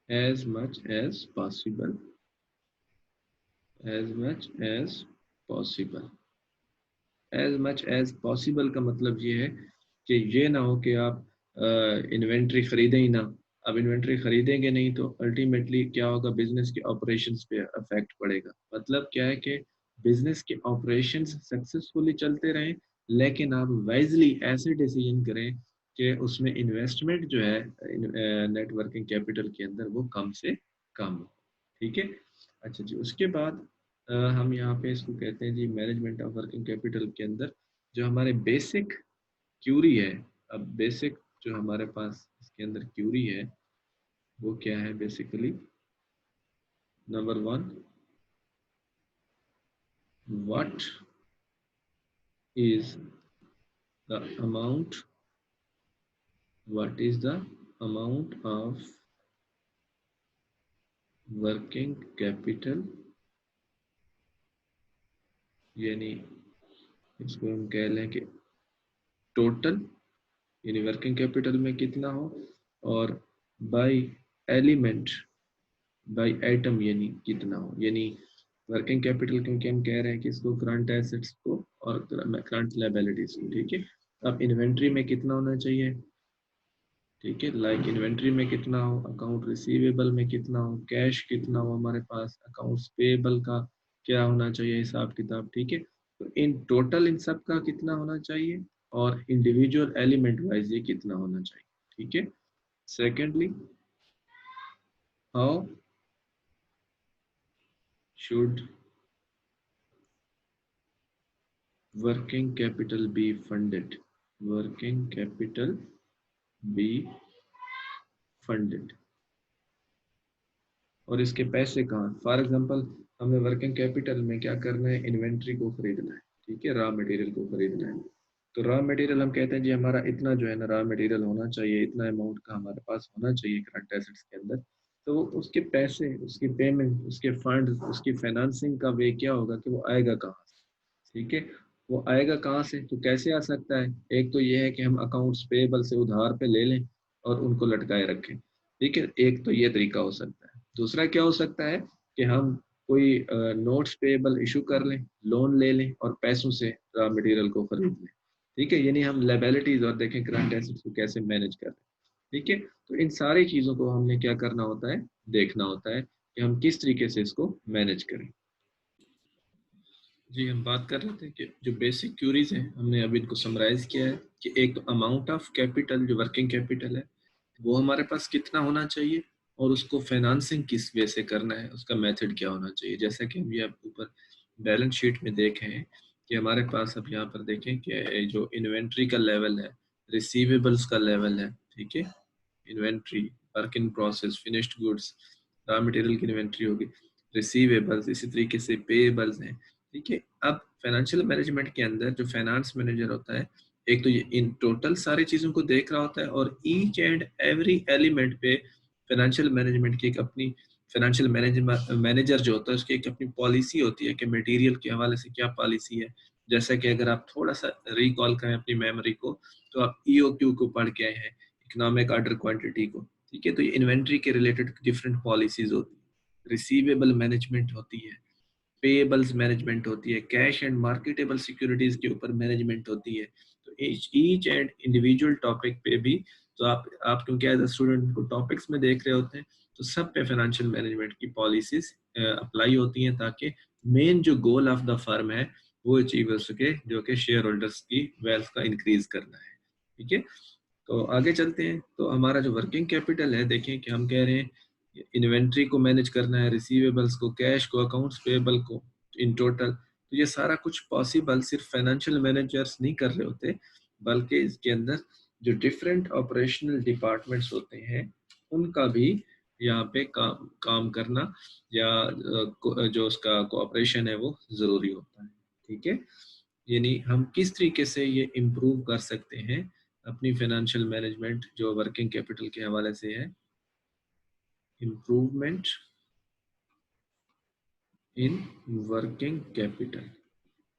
as much as possible, as much as possible। as much as possible का मतलब ये है कि ये ना हो कि आप इन्वेंट्री खरीदें ही ना। अब इन्वेंट्री खरीदेंगे नहीं तो अल्टीमेटली क्या होगा, बिजनेस के ऑपरेशंस पे अफेक्ट पड़ेगा। मतलब क्या है कि बिजनेस के ऑपरेशंस सक्सेसफुली चलते रहें, लेकिन आप वाइजली ऐसे डिसीजन करें कि उसमें इन्वेस्टमेंट जो है नेटवर्किंग कैपिटल के अंदर वो कम से कम हो। ठीक है। अच्छा जी, उसके बाद हम यहाँ पे इसको कहते हैं जी मैनेजमेंट ऑफ वर्किंग कैपिटल के अंदर जो हमारे बेसिक क्यूरी है। अब बेसिक जो हमारे पास इसके अंदर क्यूरी है वो क्या है basically, number one, what is the amount, what is the amount of working capital, यानी इसको हम कह लें कि टोटल, यानी वर्किंग कैपिटल में कितना हो, और बाय एलिमेंट, बाय आइटम यानी कितना हो, यानी वर्किंग कैपिटल क्योंकि हम कह रहे हैं कि इसको करंट एसेट्स को और करंट लायबिलिटीज को। ठीक है। अब इन्वेंट्री में कितना होना चाहिए, ठीक है, लाइक इन्वेंट्री में कितना हो, अकाउंट रिसीवेबल में कितना हो, कैश कितना हो हमारे पास, अकाउंट्स पेबल का क्या होना चाहिए हिसाब किताब। ठीक है। तो इन टोटल इन सब का कितना होना चाहिए और इंडिविजुअल एलिमेंट वाइज ये कितना होना चाहिए। ठीक है। Secondly, how should working capital B funded, working capital B funded, और इसके पैसे कहाँ। फॉर एग्जांपल हमें वर्किंग कैपिटल में क्या करना है, इन्वेंट्री को खरीदना है। ठीक है, रॉ मटेरियल को खरीदना है। तो रॉ मटेरियल हम कहते हैं जी हमारा इतना जो है ना रॉ मटेरियल होना चाहिए, इतना अमाउंट का हमारे पास होना चाहिए करंट एसेट्स के अंदर। तो उसके पैसे, उसकी पेमेंट, उसके फंड, उसकी फाइनेंसिंग का वे क्या होगा कि वो आएगा कहाँ से। ठीक है। वो आएगा कहाँ से, तो कैसे आ सकता है, एक तो ये है कि हम अकाउंट्स पेबल से उधार पे ले लें और उनको लटकाए रखें। ठीक है, एक तो ये तरीका हो सकता है। दूसरा क्या हो सकता है कि हम कोई नोट्स पेबल इशू कर लें, लोन ले लें और पैसों से रॉ मटेरियल को खरीद लें। ठीक है, यानी हम लायबिलिटीज और देखें करंट एसेट्स को कैसे मैनेज कर रहे हैं। ठीक है। तो इन सारी चीज़ों को हमने क्या करना होता है, देखना होता है कि हम किस तरीके से इसको मैनेज करें। जी, हम बात कर रहे थे कि जो बेसिक क्यूरीज हैं हमने अभी इनको समराइज किया है कि एक तो अमाउंट ऑफ कैपिटल जो वर्किंग कैपिटल है वो हमारे पास कितना होना चाहिए, और उसको फाइनेंसिंग किस वे से करना है, उसका मेथड क्या होना चाहिए। जैसा कि हम ये ऊपर बैलेंस शीट में देखे हैं कि हमारे पास अब यहाँ पर देखें कि जो इन्वेंट्री का लेवल है, रिसीवेबल्स का लेवल है। ठीक है, inventory, work in process, finished goods, raw material की इन्वेंट्री होगी, रिसीवेबल्स, इसी तरीके से पेबल्स हैं। ठीक है। अब फाइनेंशियल मैनेजमेंट के अंदर जो फाइनेंस मैनेजर होता है, एक तो ये इन टोटल सारी चीज़ों को देख रहा होता है और ईच एंड एवरी एलिमेंट पे फाइनेंशियल मैनेजमेंट की एक अपनी, फाइनेंशियल मैनेजर जो होता है उसकी एक अपनी पॉलिसी होती है कि मटेरियल के हवाले से क्या पॉलिसी है। जैसा कि अगर आप थोड़ा सा रिकॉल करें अपनी मेमोरी को, तो आप ईओक्यू को पढ़ के आए हैं, इकोनॉमिक ऑर्डर क्वांटिटी को। ठीक है, तो ये इन्वेंट्री के रिलेटेड डिफरेंट पॉलिसीज होती है, रिसीवेबल मैनेजमेंट होती है, पेएबल्स मैनेजमेंट होती है, कैश एंड मार्केटेबल सिक्योरिटीज के ऊपर मैनेजमेंट होती है। तो ईच एंड इंडिविजुअल टॉपिक पे भी, तो आप क्योंकि एज अ स्टूडेंट को टॉपिक्स में देख रहे होते हैं, तो सब पे फाइनेंशियल मैनेजमेंट की पॉलिसीज अप्लाई होती हैं ताकि मेन जो गोल ऑफ द फर्म है वो अचीव हो सके, जो कि शेयर होल्डर्स की वेल्थ का इंक्रीज करना है। ठीक है। तो आगे चलते हैं। तो हमारा जो वर्किंग कैपिटल है, देखें कि हम कह रहे हैं इन्वेंट्री को मैनेज करना है, रिसीवेबल्स को, कैश को, अकाउंट्स पेबल को, इन टोटल। तो ये सारा कुछ पॉसिबल सिर्फ फाइनेंशियल मैनेजर्स नहीं कर रहे होते, बल्कि इसके अंदर जो डिफरेंट ऑपरेशनल डिपार्टमेंट्स होते हैं उनका भी यहाँ पे काम करना या जो उसका कोऑपरेशन है वो ज़रूरी होता है। ठीक है। यानी हम किस तरीके से ये इम्प्रूव कर सकते हैं अपनी फाइनेंशियल मैनेजमेंट जो वर्किंग कैपिटल के हवाले से है, इम्प्रूवमेंट इन वर्किंग कैपिटल।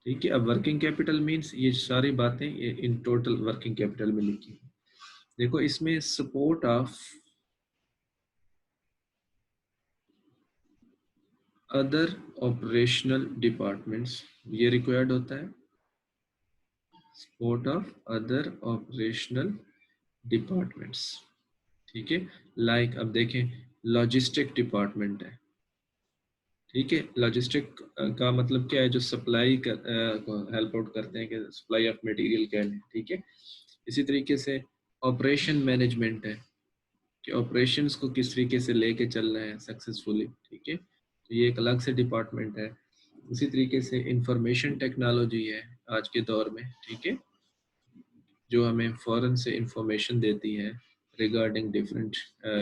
ठीक है। अब वर्किंग कैपिटल मींस ये सारी बातें ये इन टोटल वर्किंग कैपिटल में लिखी है। देखो इसमें support of other operational departments ये रिक्वायर्ड होता है, support of other operational departments. ठीक है। लाइक अब देखें लॉजिस्टिक डिपार्टमेंट है। ठीक है। लॉजिस्टिक का मतलब क्या है, जो सप्लाई को हेल्प आउट करते हैं, कि सप्लाई ऑफ मटेरियल कह लें, ठीक है। इसी तरीके से ऑपरेशन मैनेजमेंट है, कि ऑपरेशंस को किस तरीके से लेके चलना है सक्सेसफुली, ठीक है। तो ये एक अलग से डिपार्टमेंट है। उसी तरीके से इंफॉर्मेशन टेक्नोलॉजी है आज के दौर में, ठीक है, जो हमें फ़ौरन से इंफॉर्मेशन देती है रिगार्डिंग डिफरेंट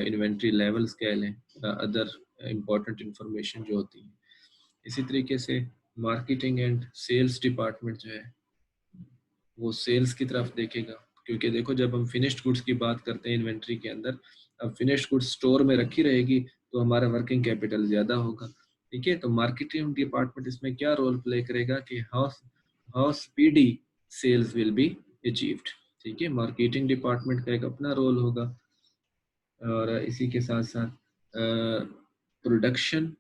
इन्वेंट्री लेवल्स कह लें, अदर इम्पॉर्टेंट इंफॉर्मेशन जो होती है। इसी तरीके से मार्केटिंग एंड सेल्स डिपार्टमेंट जो है वो सेल्स की तरफ देखेगा, क्योंकि देखो जब हम फिनिश्ड गुड्स की बात करते हैं इन्वेंट्री के अंदर, अब फिनिश्ड गुड्स स्टोर में रखी रहेगी तो हमारा वर्किंग कैपिटल ज़्यादा होगा, ठीक है। तो मार्केटिंग डिपार्टमेंट इसमें क्या रोल प्ले करेगा कि how how speedy sales will be achieved, ठीक है। मार्केटिंग डिपार्टमेंट का एक अपना रोल होगा। और इसी के साथ साथ प्रोडक्शन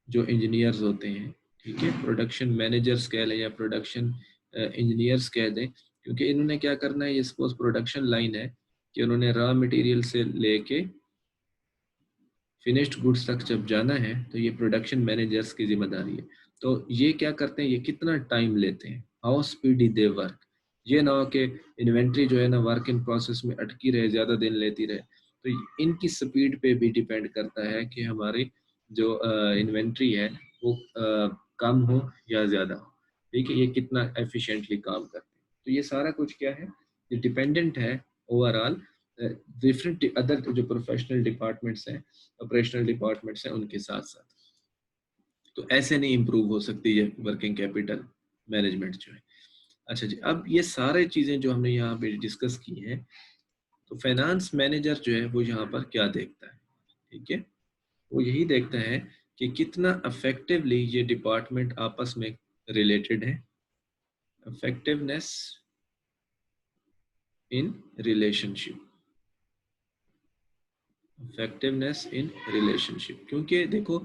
जो इंजीनियर्स होते हैं, ठीक है, प्रोडक्शन मैनेजर्स कह लें या प्रोडक्शन इंजीनियर्स कह दें, क्योंकि इन्होंने क्या करना है, ये सपोज प्रोडक्शन लाइन है कि उन्होंने रॉ मटेरियल से लेके फिनिश्ड गुड्स तक जब जाना है तो ये प्रोडक्शन मैनेजर्स की जिम्मेदारी है। तो ये क्या करते हैं, ये कितना टाइम लेते हैं, हाउ स्पीडी दे वर्क। ये ना हो कि इन्वेंट्री जो है ना वर्क इन प्रोसेस में अटकी रहे, ज़्यादा दिन लेती रहे। तो इनकी स्पीड पे भी डिपेंड करता है कि हमारी जो इन्वेंट्री है वो कम हो या ज़्यादा हो, ठीक है, ये कितना एफिशिएंटली काम करते हैं। तो ये सारा कुछ क्या है, ये डिपेंडेंट है ओवरऑल डिफरेंट अदर जो प्रोफेशनल डिपार्टमेंट्स हैं, ऑपरेशनल डिपार्टमेंट्स हैं, उनके साथ साथ। तो ऐसे नहीं इम्प्रूव हो सकती है वर्किंग कैपिटल मैनेजमेंट जो है। अच्छा जी, अब ये सारे चीज़ें जो हमने यहाँ पे डिस्कस की हैं, तो फाइनेंस मैनेजर जो है वो यहाँ पर क्या देखता है, ठीक है, वो यही देखता है कि कितना अफेक्टिवली ये डिपार्टमेंट आपस में रिलेटेड है, effectiveness in relationship, effectiveness in relationship. क्योंकि देखो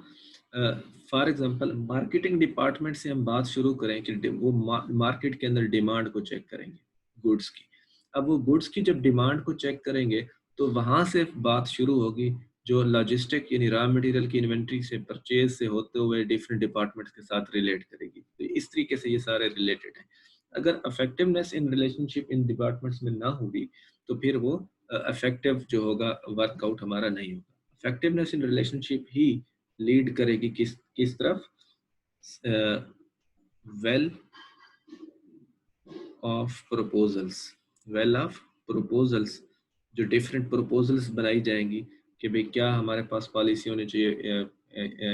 फॉर एग्जांपल मार्केटिंग डिपार्टमेंट से हम बात शुरू करें कि वो मार्केट के अंदर डिमांड को चेक करेंगे गुड्स की। अब वो गुड्स की जब डिमांड को चेक करेंगे तो वहां से बात शुरू होगी जो लॉजिस्टिक यानी रॉ मटेरियल की इन्वेंट्री से परचेज से होते हुए डिफरेंट डिपार्टमेंट्स के साथ रिलेट करेगी। तो इस तरीके से ये सारे रिलेटेड हैं। अगर effectiveness in relationship in departments में ना होगी तो फिर वो इफेक्टिव जो होगा वर्कआउट हमारा नहीं होगा। Effectiveness in relationship he lead करेगी किस तरफ, well of proposals, well of proposals, जो डिफरेंट प्रपोजल्स बनाई जाएंगी कि भाई क्या हमारे पास पॉलिसी होनी चाहिए,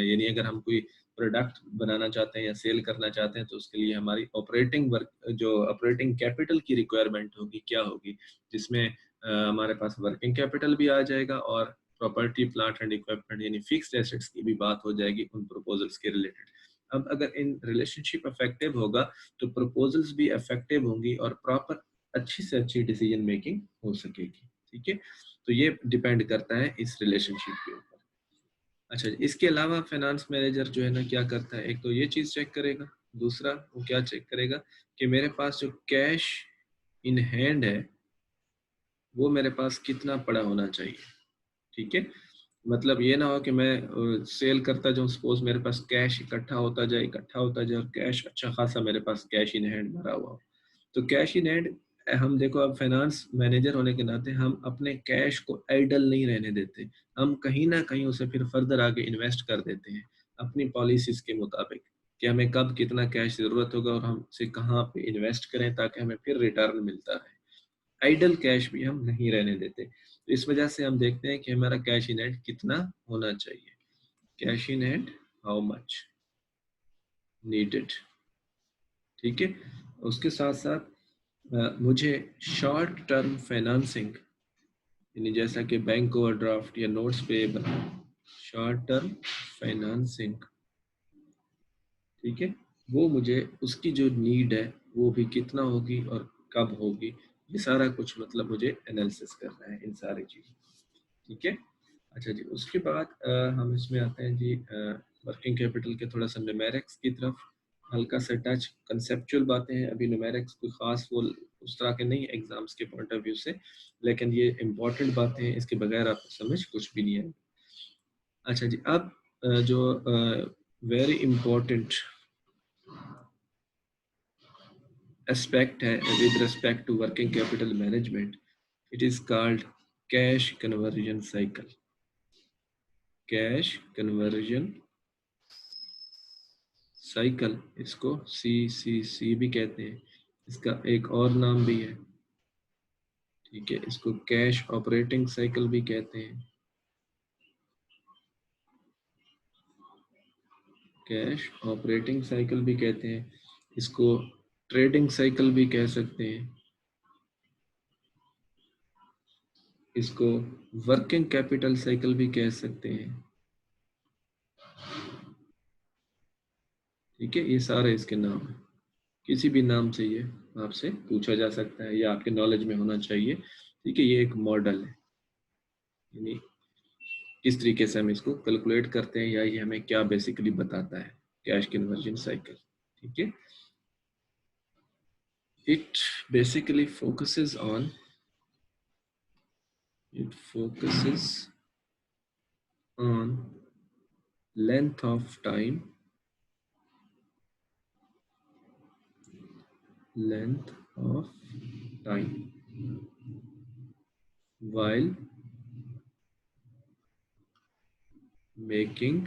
यानी अगर हम कोई प्रोडक्ट बनाना चाहते हैं या सेल करना चाहते हैं तो उसके लिए हमारी ऑपरेटिंग वर्क जो ऑपरेटिंग कैपिटल की रिक्वायरमेंट होगी क्या होगी, जिसमें हमारे पास वर्किंग कैपिटल भी आ जाएगा और प्रॉपर्टी प्लांट एंड इक्विपमेंट यानी फिक्स्ड एसेट्स की भी बात हो जाएगी उन प्रपोजल्स के रिलेटेड। अब अगर इन रिलेशनशिप इफेक्टिव होगा तो प्रपोजल्स भी इफेक्टिव होंगी और प्रॉपर अच्छी से अच्छी डिसीजन मेकिंग हो सकेगी, ठीक है। तो ये डिपेंड करता है इस रिलेशनशिप के ऊपर। अच्छा, इसके अलावा फाइनेंस मैनेजर जो है ना क्या करता है, एक तो ये चीज़ चेक करेगा, दूसरा वो क्या चेक करेगा कि मेरे पास जो कैश इन हैंड है वो मेरे पास कितना पड़ा होना चाहिए, ठीक है। मतलब ये ना हो कि मैं सेल करता जाऊँ, सपोज मेरे पास कैश इकट्ठा होता जाए और कैश अच्छा खासा मेरे पास कैश इन हैंड भरा हुआ हो। तो कैश इन हैंड हम देखो, अब फाइनेंस मैनेजर होने के नाते हम अपने कैश को आइडल नहीं रहने देते, हम कहीं ना कहीं उसे फिर फर्दर आगे इन्वेस्ट कर देते हैं अपनी पॉलिसीज के मुताबिक कि हमें कब कितना कैश ज़रूरत होगा और हम उसे कहाँ पे इन्वेस्ट करें ताकि हमें फिर रिटर्न मिलता रहे। आइडल कैश भी हम नहीं रहने देते। तो इस वजह से हम देखते हैं कि हमारा कैश इन हैंड कितना होना चाहिए, cash in hand how much needed, ठीक है। उसके साथ साथ मुझे शॉर्ट टर्म फाइनेंसिंग यानी जैसा कि बैंक ओवरड्राफ्ट या notes payable, short term financing, ठीक है, वो मुझे उसकी जो नीड है वो भी कितना होगी और कब होगी, ये सारा कुछ मतलब मुझे एनालिसिस करना है इन सारी चीज़ों, ठीक है। अच्छा जी, उसके बाद हम इसमें आते हैं जी वर्किंग कैपिटल के थोड़ा सा न्यूमेरिक्स की तरफ, हल्का सा टच कंसेप्चुअल बातें हैं, अभी न्यूमेरिक्स कोई ख़ास वो उस तरह के नहीं एग्जाम्स के पॉइंट ऑफ व्यू से, लेकिन ये इम्पॉर्टेंट बातें हैं, इसके बगैर आपको समझ कुछ भी नहीं है। अच्छा जी, अब जो वेरी इंपॉर्टेंट एस्पेक्ट है with respect to working capital management. It is called cash conversion cycle. Cash conversion cycle, इसको CCC भी कहते हैं. इसका एक और नाम भी है, ठीक है, इसको कैश ऑपरेटिंग साइकिल भी कहते हैं. कैश ऑपरेटिंग साइकिल भी कहते हैं. इसको ट्रेडिंग साइकिल भी कह सकते हैं. इसको वर्किंग कैपिटल साइकिल भी कह सकते हैं. ठीक है, ये सारे इसके नाम हैं. किसी भी नाम से ये आपसे पूछा जा सकता है या आपके नॉलेज में होना चाहिए. ठीक है, ये एक मॉडल है, यानी किस तरीके से हम इसको कैलकुलेट करते हैं या ये हमें क्या बेसिकली बताता है. कैश कन्वर्जन साइकिल, ठीक है. It basically focuses on length of time while making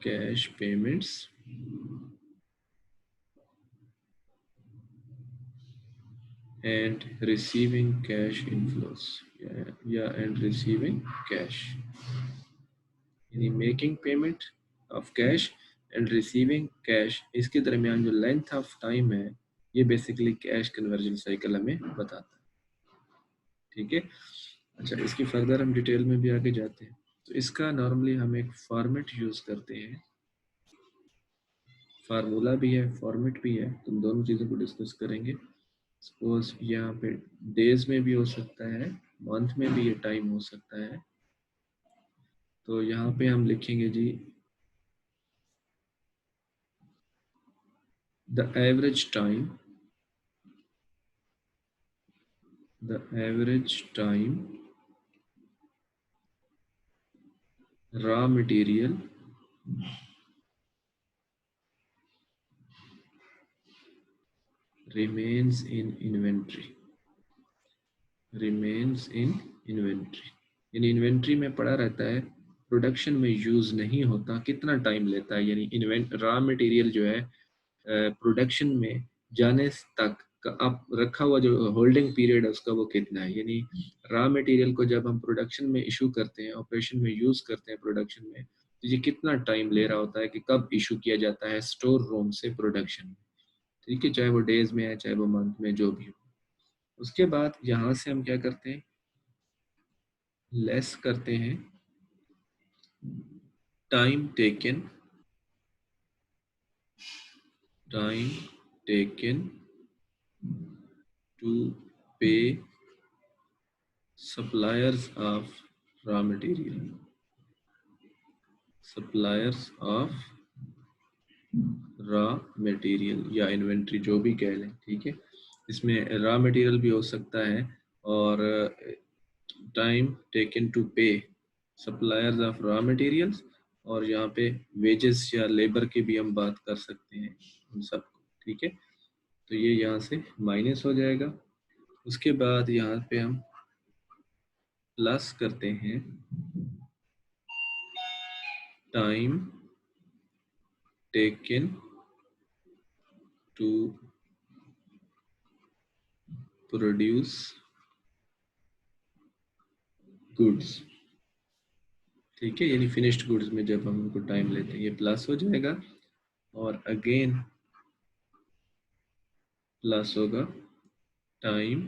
cash payments and receiving cash inflows. And receiving cash, यानी making payment of cash and receiving cash, इसके दरमियान जो लेंथ ऑफ टाइम है ये basically cash conversion cycle हमें बताता है. ठीक है. अच्छा, इसकी फर्दर हम डिटेल में भी आगे जाते हैं. तो इसका नॉर्मली हम एक फॉर्मेट यूज करते हैं. फार्मूला भी है, फॉर्मेट भी है, तो दोनों चीज़ों को डिस्कस करेंगे. सपोज यहाँ पे डेज में भी हो सकता है, मंथ में भी ये टाइम हो सकता है. तो यहाँ पे हम लिखेंगे जी the average time raw material remains in inventory. यानी इन्वेंट्री में पड़ा रहता है, प्रोडक्शन में यूज नहीं होता, कितना टाइम लेता है. यानी रॉ मटेरियल जो है प्रोडक्शन में जाने तक का आप रखा हुआ जो होल्डिंग पीरियड है उसका वो कितना है. यानी रॉ मटेरियल को जब हम प्रोडक्शन में इशू करते हैं, ऑपरेशन में यूज करते हैं प्रोडक्शन में, तो ये कितना टाइम ले रहा होता है कि कब इशू किया जाता है स्टोर रूम से प्रोडक्शन में. ठीक है, चाहे वो डेज में है, चाहे वो मंथ में, जो भी हो. उसके बाद यहाँ से हम क्या करते हैं, लेस करते हैं टाइम टेकन टू पे suppliers of raw material या इन्वेंट्री, जो भी कह लें. ठीक है, इसमें रॉ मटेरियल भी हो सकता है और टाइम टेकन टू पे सप्लायर्स ऑफ रॉ मटेरियल्स, और यहाँ पे वेजेस या लेबर की भी हम बात कर सकते हैं उन सबको. ठीक है, तो ये यहाँ से माइनस हो जाएगा. उसके बाद यहाँ पे हम प्लस करते हैं time taken to produce goods. ठीक है, यानी फिनिश्ड गुड्स में जब हम उनको टाइम लेते हैं ये प्लस हो जाएगा, और अगेन प्लस होगा time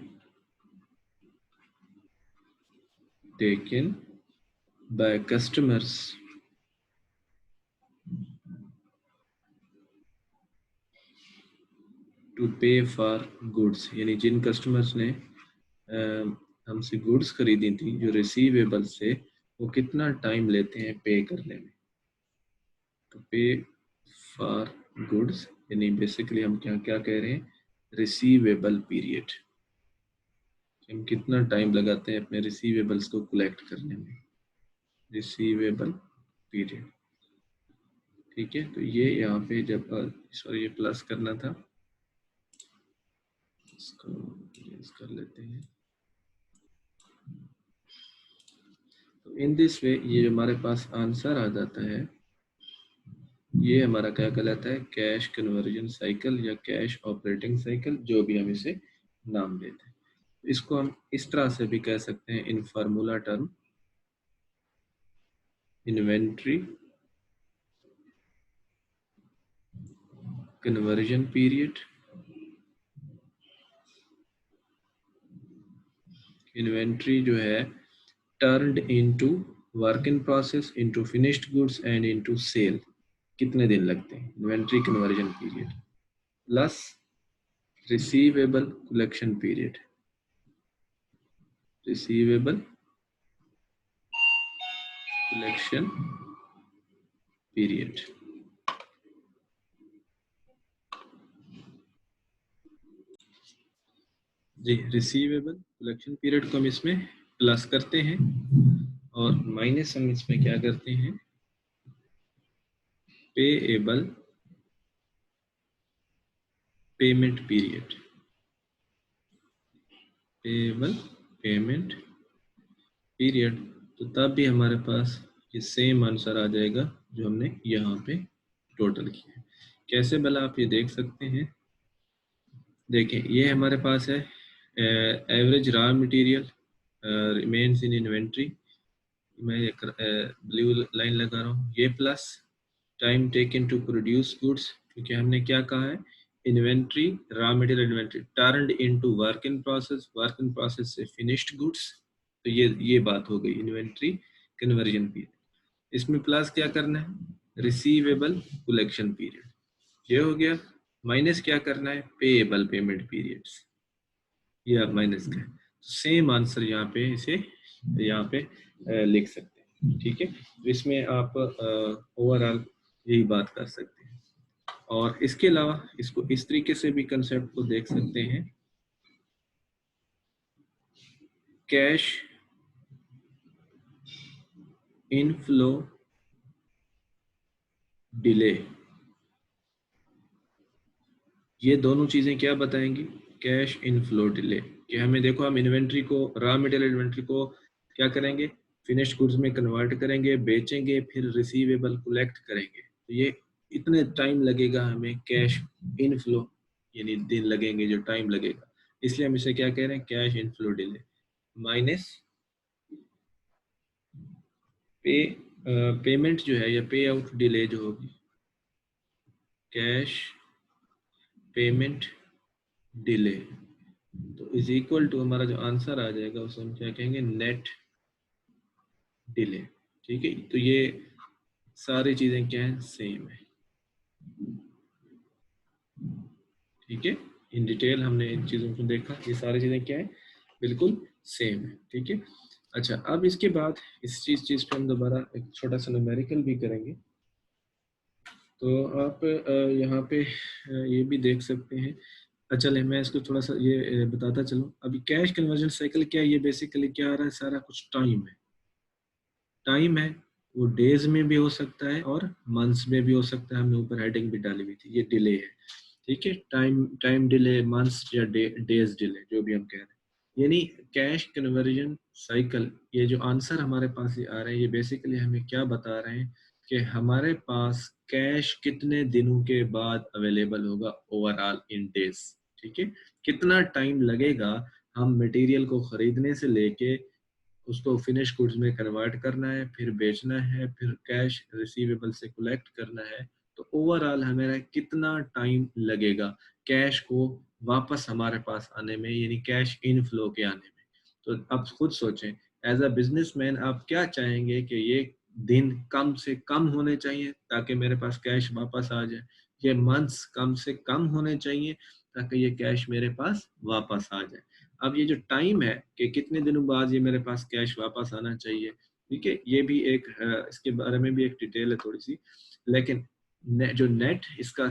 taken by customers to pay for goods. यानी जिन कस्टमर्स ने हमसे गुड्स खरीदी थी जो रिसीवेबल से, वो कितना टाइम लेते हैं पे करने में. तो पे फॉर गुड्स यानी बेसिकली हम क्या क्या कह रहे हैं, रिसीवेबल पीरियड. हम कितना टाइम लगाते हैं अपने रिसीवेबल्स को कलेक्ट करने में. Receivable period. ठीक है, तो ये यहाँ पे जब सॉरी ये प्लस करना था, इसको erase कर लेते हैं। तो इन दिस वे ये जो हमारे पास आंसर आ जाता है, ये हमारा क्या कहलाता है, कैश कन्वर्जन साइकिल या कैश ऑपरेटिंग साइकिल, जो भी हम इसे नाम देते हैं। इसको हम इस तरह से भी कह सकते हैं in formula term, inventory conversion period, inventory जो है turned into work in process, into finished goods and into sale, कितने दिन लगते हैं, inventory conversion period, plus receivable collection period, receivable collection period. जी, रिसीवेबल कलेक्शन पीरियड को हम इसमें प्लस करते हैं और माइनस हम इसमें क्या करते हैं, payable payment period, payable payment period. तो तब भी हमारे पास ये सेम आंसर आ जाएगा जो हमने यहाँ पे टोटल किया है। कैसे भला आप ये देख सकते हैं, देखें ये हमारे पास है average raw material remains in inventory, मैं ब्लू लाइन लगा रहा हूँ, ये plus time taken to produce goods, क्योंकि हमने क्या कहा है, inventory raw material inventory turned into work in process, work in process से फिनिश्ड गुड्स, तो ये बात हो गई इन्वेंट्री कन्वर्जन पीरियड। इसमें प्लस क्या करना है, रिसीवेबल कलेक्शन पीरियड, ये हो गया। माइनस क्या करना है, पेएबल पेमेंट पीरियड्स, ये आप माइनस का, सेम आंसर यहाँ पे इसे यहाँ पे लिख सकते हैं। ठीक है, तो इसमें आप ओवरऑल यही बात कर सकते हैं। और इसके अलावा इसको इस तरीके से भी कंसेप्ट को देख सकते हैं, कैश इनफ्लो डिले, ये दोनों चीजें क्या बताएंगी, कैश इनफ्लो डिले, कि हमें देखो हम इन्वेंट्री को, रॉ मटेरियल इन्वेंट्री को क्या करेंगे, फिनिश्ड गुड्स में कन्वर्ट करेंगे, बेचेंगे, फिर रिसीवेबल कलेक्ट करेंगे, तो ये इतने टाइम लगेगा हमें कैश इनफ्लो, यानी दिन लगेंगे जो टाइम लगेगा, इसलिए हम इसे क्या कह रहे हैं, कैश इनफ्लो डिले माइनस पे पेमेंट जो है या पे आउट डिले जो होगी, कैश पेमेंट डिले, तो इज इक्वल टू हमारा जो आंसर आ जाएगा उसे हम क्या कहेंगे, नेट डिले। ठीक है, तो ये सारी चीजें क्या है, सेम है। ठीक है, इन डिटेल हमने इन चीजों को देखा, ये सारी चीजें क्या है, बिल्कुल सेम है। ठीक है, अच्छा अब इसके बाद इस चीज पे हम दोबारा एक छोटा सा न्यूमेरिकल भी करेंगे। तो आप यहाँ पे ये भी देख सकते हैं, चले मैं इसको थोड़ा सा ये बताता चलूँ। अभी कैश कन्वर्जन साइकिल क्या है, ये बेसिकली क्या आ रहा है, सारा कुछ टाइम है, टाइम है, वो डेज में भी हो सकता है और मंथ्स में भी हो सकता है, हमने ऊपर हेडिंग भी डाली हुई थी, ये डिले है। ठीक है, टाइम टाइम डिले, मंथ्स या डेज डिले, जो भी हम कह रहे हैं, यानी कैश कन्वर्जन साइकिल, ये जो आंसर हमारे पास ये आ रहे हैं, ये बेसिकली हमें क्या बता रहे हैं कि हमारे पास कैश कितने दिनों के बाद अवेलेबल होगा ओवरऑल इन डेज। ठीक है, कितना टाइम लगेगा हम मटेरियल को खरीदने से लेके उसको फिनिश गुड्स में कन्वर्ट करना है, फिर बेचना है, फिर कैश रिसीवेबल से कलेक्ट करना है, तो ओवरऑल हमारा कितना टाइम लगेगा कैश को वापस हमारे पास आने में, यानी कैश इनफ्लो के आने में। तो आप खुद सोचें, एज अ बिजनेसमैन आप क्या चाहेंगे कि ये दिन कम से कम होने चाहिए ताकि मेरे पास कैश वापस आ जाए, ये मंथ्स कम से कम होने चाहिए ताकि ये कैश मेरे पास वापस आ जाए। अब ये जो टाइम है कि कितने दिनों बाद ये मेरे पास कैश वापस आना चाहिए, ठीक है, ये भी एक इसके बारे में भी एक डिटेल है थोड़ी सी, लेकिन जो नेट इसका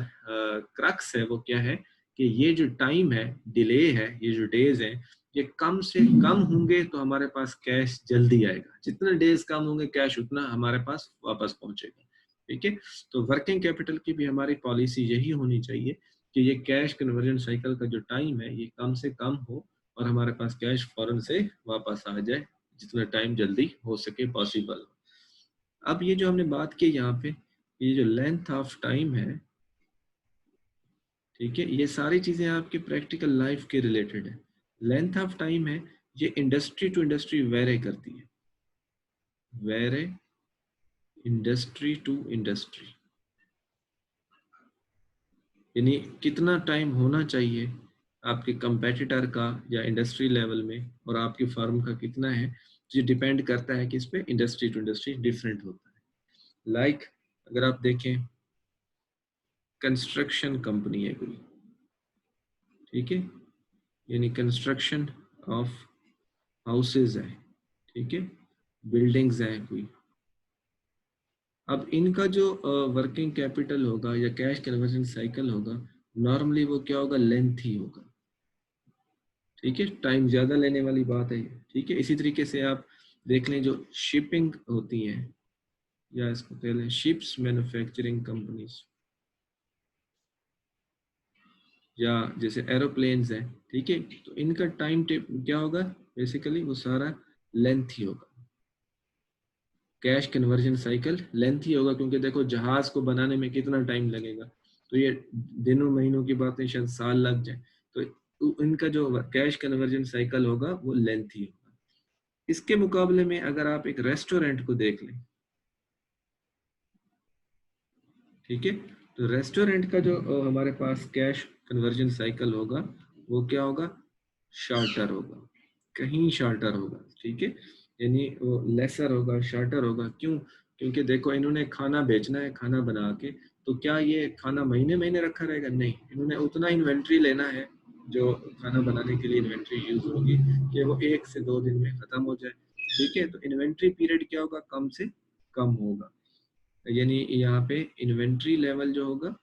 क्रक्स है वो क्या है कि ये जो टाइम है, डिले है, ये जो डेज है, ये कम से कम होंगे तो हमारे पास कैश जल्दी आएगा, जितने डेज कम होंगे कैश उतना हमारे पास वापस पहुंचेगा। ठीक है, तो वर्किंग कैपिटल की भी हमारी पॉलिसी यही होनी चाहिए कि ये कैश कन्वर्जन साइकिल का जो टाइम है ये कम से कम हो और हमारे पास कैश फौरन से वापस आ जाए, जितना टाइम जल्दी हो सके पॉसिबल हो। अब ये जो हमने बात की यहाँ पे, ये जो लेंथ ऑफ टाइम है, ठीक है, ये सारी चीजें आपकी प्रैक्टिकल लाइफ के रिलेटेड है। लेंथ ऑफ टाइम है, ये इंडस्ट्री टू इंडस्ट्री वेरी करती है, वेरी इंडस्ट्री टू इंडस्ट्री, यानी कितना टाइम होना चाहिए आपके कंपेटिटर का या इंडस्ट्री लेवल में और आपकी फर्म का कितना है, ये डिपेंड करता है कि इस पे इंडस्ट्री टू इंडस्ट्री डिफरेंट होता है। लाइक अगर आप देखें कंस्ट्रक्शन कंपनी है कोई, ठीक है, यानी कंस्ट्रक्शन ऑफ हाउसेज है, ठीक है, बिल्डिंग्स है कोई। अब इनका जो वर्किंग कैपिटल होगा या कैश कन्वर्जन साइकिल होगा, नॉर्मली वो क्या होगा, लेंथ ही होगा। ठीक है, टाइम ज्यादा लेने वाली बात है ये। ठीक है, इसी तरीके से आप देख लें जो शिपिंग होती हैं या इसको कह लें शिप्स मैन्युफैक्चरिंग कंपनीज, या जैसे एरोप्लेन्स हैं, ठीक है, तो इनका टाइम क्या होगा, बेसिकली वो सारा लेंथ ही होगा। कैश कन्वर्जन साइकिल लेंथ ही होगा, क्योंकि देखो जहाज को बनाने में कितना टाइम लगेगा, तो ये दिनों महीनों की बातें, शायद साल लग जाए, तो इनका जो कैश कन्वर्जन साइकिल होगा वो लेंथ ही होगा। इसके मुकाबले में अगर आप एक रेस्टोरेंट को देख लें, ठीक है, तो रेस्टोरेंट का जो हमारे पास कैश कन्वर्जन साइकिल होगा वो क्या होगा, शॉर्टर होगा, कहीं शॉर्टर होगा। ठीक है, यानी वो लेसर होगा, शॉर्टर होगा। क्यों? क्योंकि देखो इन्होंने खाना बेचना है, खाना बना के, तो क्या ये खाना महीने महीने रखा रहेगा? नहीं, इन्होंने उतना इन्वेंट्री लेना है जो खाना बनाने के लिए इन्वेंट्री यूज होगी कि वो 1 से 2 दिन में खत्म हो जाए। ठीक है, तो इन्वेंट्री पीरियड क्या होगा, कम से कम होगा, यानी यहाँ पे इन्वेंट्री लेवल जो होगा,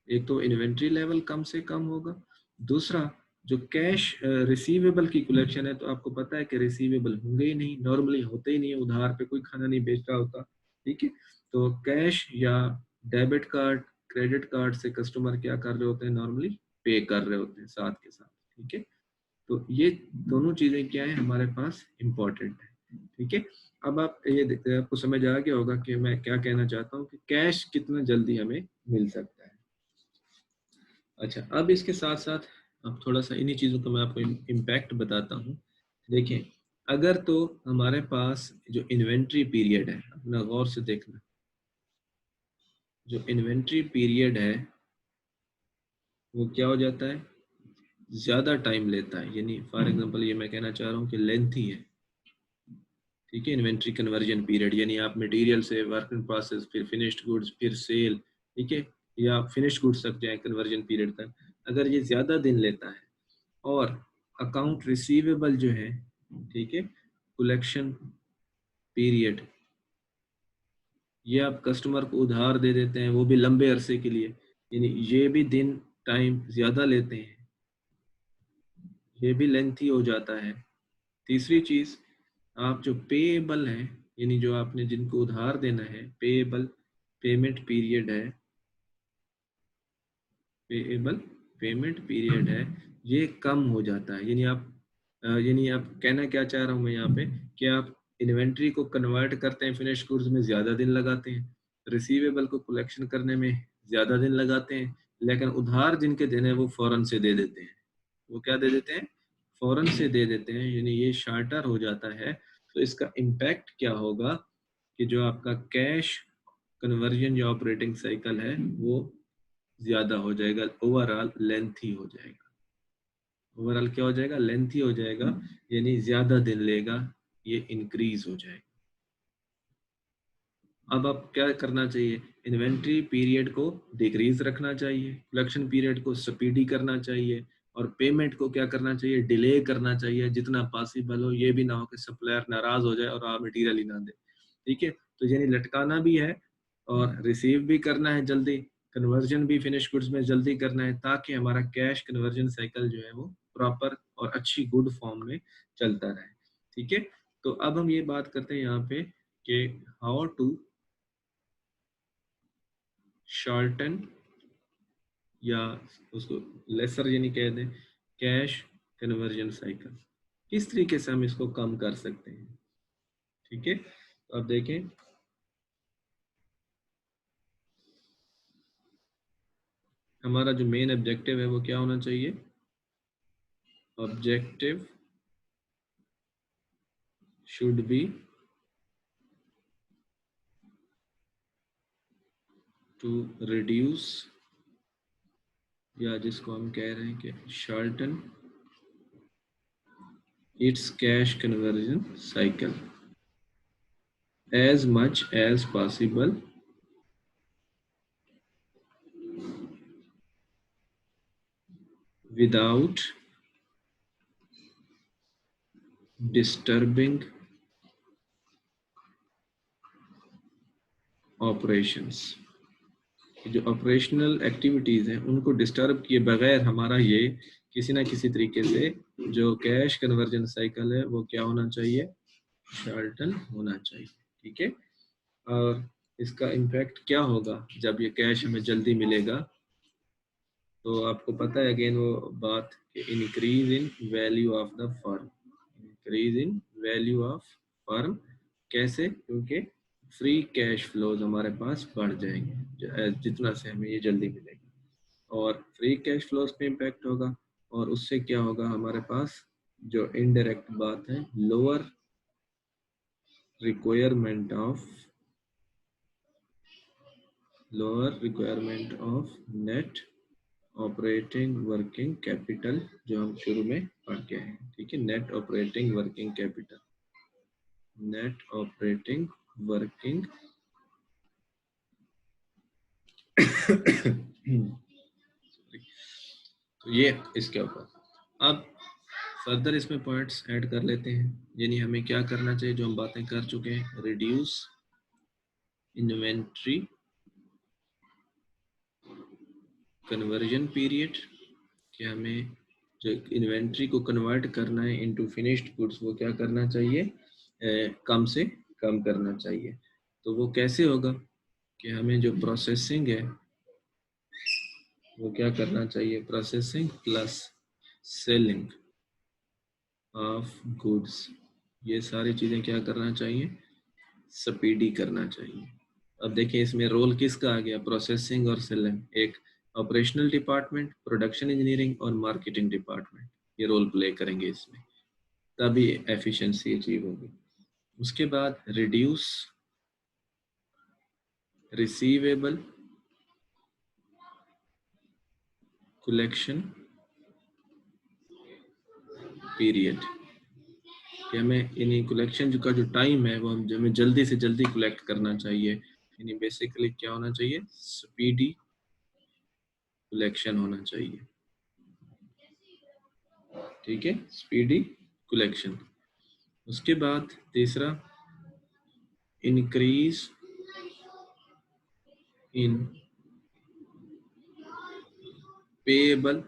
एक तो इन्वेंट्री लेवल कम से कम होगा, दूसरा जो कैश रिसीवेबल की कलेक्शन है, तो आपको पता है कि रिसीवेबल होंगे ही नहीं, नॉर्मली होते ही नहीं है, उधार पे कोई खाना नहीं बेच रहा होता। ठीक है, तो कैश या डेबिट कार्ड, क्रेडिट कार्ड से कस्टमर क्या कर रहे होते हैं, नॉर्मली पे कर रहे होते हैं साथ के साथ। ठीक है, तो ये दोनों चीजें क्या है हमारे पास इम्पोर्टेंट है। ठीक है, अब आप ये आपको समझ आ गया होगा कि मैं क्या कहना चाहता हूँ कि कैश कितना जल्दी हमें मिल सकता है। अच्छा, अब इसके साथ साथ अब थोड़ा सा इन्हीं चीज़ों का मैं आपको इम्पैक्ट बताता हूँ। देखें, अगर तो हमारे पास जो इन्वेंट्री पीरियड है, अपना गौर से देखना, जो इन्वेंट्री पीरियड है वो क्या हो जाता है, ज़्यादा टाइम लेता है, यानी फॉर एग्जांपल ये मैं कहना चाह रहा हूँ कि लेंथी है। ठीक है, इन्वेंट्री कन्वर्जन पीरियड, यानी आप मटेरियल से वर्क इन प्रोसेस, फिर फिनिश्ड गुड्स, फिर सेल, ठीक है, या फिनिश्ड गुड्स तक जाए कन्वर्जन पीरियड तक, अगर ये ज़्यादा दिन लेता है, और अकाउंट रिसीवेबल जो है, ठीक है, कलेक्शन पीरियड, ये आप कस्टमर को उधार दे देते हैं, वो भी लंबे अरसे के लिए, यानी ये भी दिन टाइम ज़्यादा लेते हैं, ये भी लेंथी हो जाता है। तीसरी चीज़, आप जो पेएबल है, यानी जो आपने जिनको उधार देना है, पेएबल पेमेंट पीरियड है, पेएबल पेमेंट पीरियड है, ये कम हो जाता है। यानी आप कहना क्या चाह रहा हूँ मैं यहाँ पे, कि आप इन्वेंट्री को कन्वर्ट करते हैं फिनिश गुड्स में, ज़्यादा दिन लगाते हैं, रिसीवेबल को कलेक्शन करने में ज़्यादा दिन लगाते हैं, लेकिन उधार जिनके देने हैं वो फ़ौरन से दे देते हैं। वो क्या दे देते हैं, फ़ौरन से दे देते हैं, यानी ये शार्टर हो जाता है। तो इसका इम्पैक्ट क्या होगा कि जो आपका कैश कन्वर्जन जो ऑपरेटिंग साइकिल है वो ज़्यादा हो जाएगा, ओवरऑल लेंथी हो जाएगा। ओवरऑल क्या हो जाएगा, लेंथी हो जाएगा, यानी ज़्यादा दिन लेगा, ये इंक्रीज हो जाएगा। अब आप क्या करना चाहिए, इन्वेंट्री पीरियड को डिक्रीज रखना चाहिए, कलेक्शन पीरियड को स्पीडी करना चाहिए, और पेमेंट को क्या करना चाहिए, डिले करना चाहिए जितना पॉसिबल हो। ये भी ना हो कि सप्लायर नाराज हो जाए और आप मटेरियल ही ना दे। ठीक है, तो यानी लटकाना भी है और रिसीव भी करना है जल्दी, कन्वर्जन भी फिनिश गुड्स में जल्दी करना है, ताकि हमारा कैश कन्वर्जन साइकिल जो है वो प्रॉपर और अच्छी गुड फॉर्म में चलता रहे। ठीक है, तो अब हम ये बात करते हैं यहाँ पे कि हाउ टू शॉर्टन या उसको लेसर यानी कह दें कैश कन्वर्जन साइकिल, किस तरीके से हम इसको कम कर सकते हैं। ठीक है, तो अब देखें हमारा जो मेन ऑब्जेक्टिव है वो क्या होना चाहिए। Objective should be to reduce, या जिसको हम कह रहे हैं कि shorten its cash conversion cycle as much as possible without disturbing operations। जो ऑपरेशनल एक्टिविटीज़ हैं उनको डिस्टर्ब किए बगैर हमारा ये किसी ना किसी तरीके से जो कैश कन्वर्जन साइकिल है वो क्या होना चाहिए, शॉर्टन होना चाहिए। ठीक है, और इसका इम्पैक्ट क्या होगा जब ये कैश हमें जल्दी मिलेगा, तो आपको पता है अगेन वो बात कि increase in value of the firm, increase in value of firm. कैसे, क्योंकि फ्री कैश फ्लोज हमारे पास बढ़ जाएंगे जितना से हमें ये जल्दी मिलेगा, और फ्री कैश फ्लोज पे इम्पैक्ट होगा, और उससे क्या होगा हमारे पास जो इनडायरेक्ट बात है lower requirement of net operating working capital, जो हम शुरू में पढ़ के आए हैं। ठीक है, net operating working capital, net operating working तो ये इसके ऊपर अब फर्दर इसमें पॉइंट्स ऐड कर लेते हैं, यानी हमें क्या करना चाहिए जो हम बातें कर चुके हैं। रिड्यूस इन्वेंट्री कन्वर्जन पीरियड, कि हमें जो इन्वेंट्री को कन्वर्ट करना है इनटू फिनिश्ड गुड्स वो क्या करना चाहिए, कम से कम करना चाहिए। तो वो कैसे होगा कि हमें जो प्रोसेसिंग है वो क्या करना चाहिए, processing plus selling of goods, ये सारी चीज़ें क्या करना चाहिए, स्पीडी करना चाहिए। अब देखिए इसमें रोल किसका आ गया, प्रोसेसिंग और सेलिंग, एक ऑपरेशनल डिपार्टमेंट, प्रोडक्शन इंजीनियरिंग और मार्केटिंग डिपार्टमेंट ये रोल प्ले करेंगे इसमें, तभी एफिशिएंसी अचीव होगी। उसके बाद रिड्यूस रिसीवेबल कलेक्शन पीरियड, कि हमें यानी कलेक्शन का जो टाइम है वो हमें जल्दी से जल्दी कलेक्ट करना चाहिए, यानी बेसिकली क्या होना चाहिए, स्पीडी कलेक्शन होना चाहिए। ठीक है, स्पीडी कलेक्शन। उसके बाद तीसरा increase in payable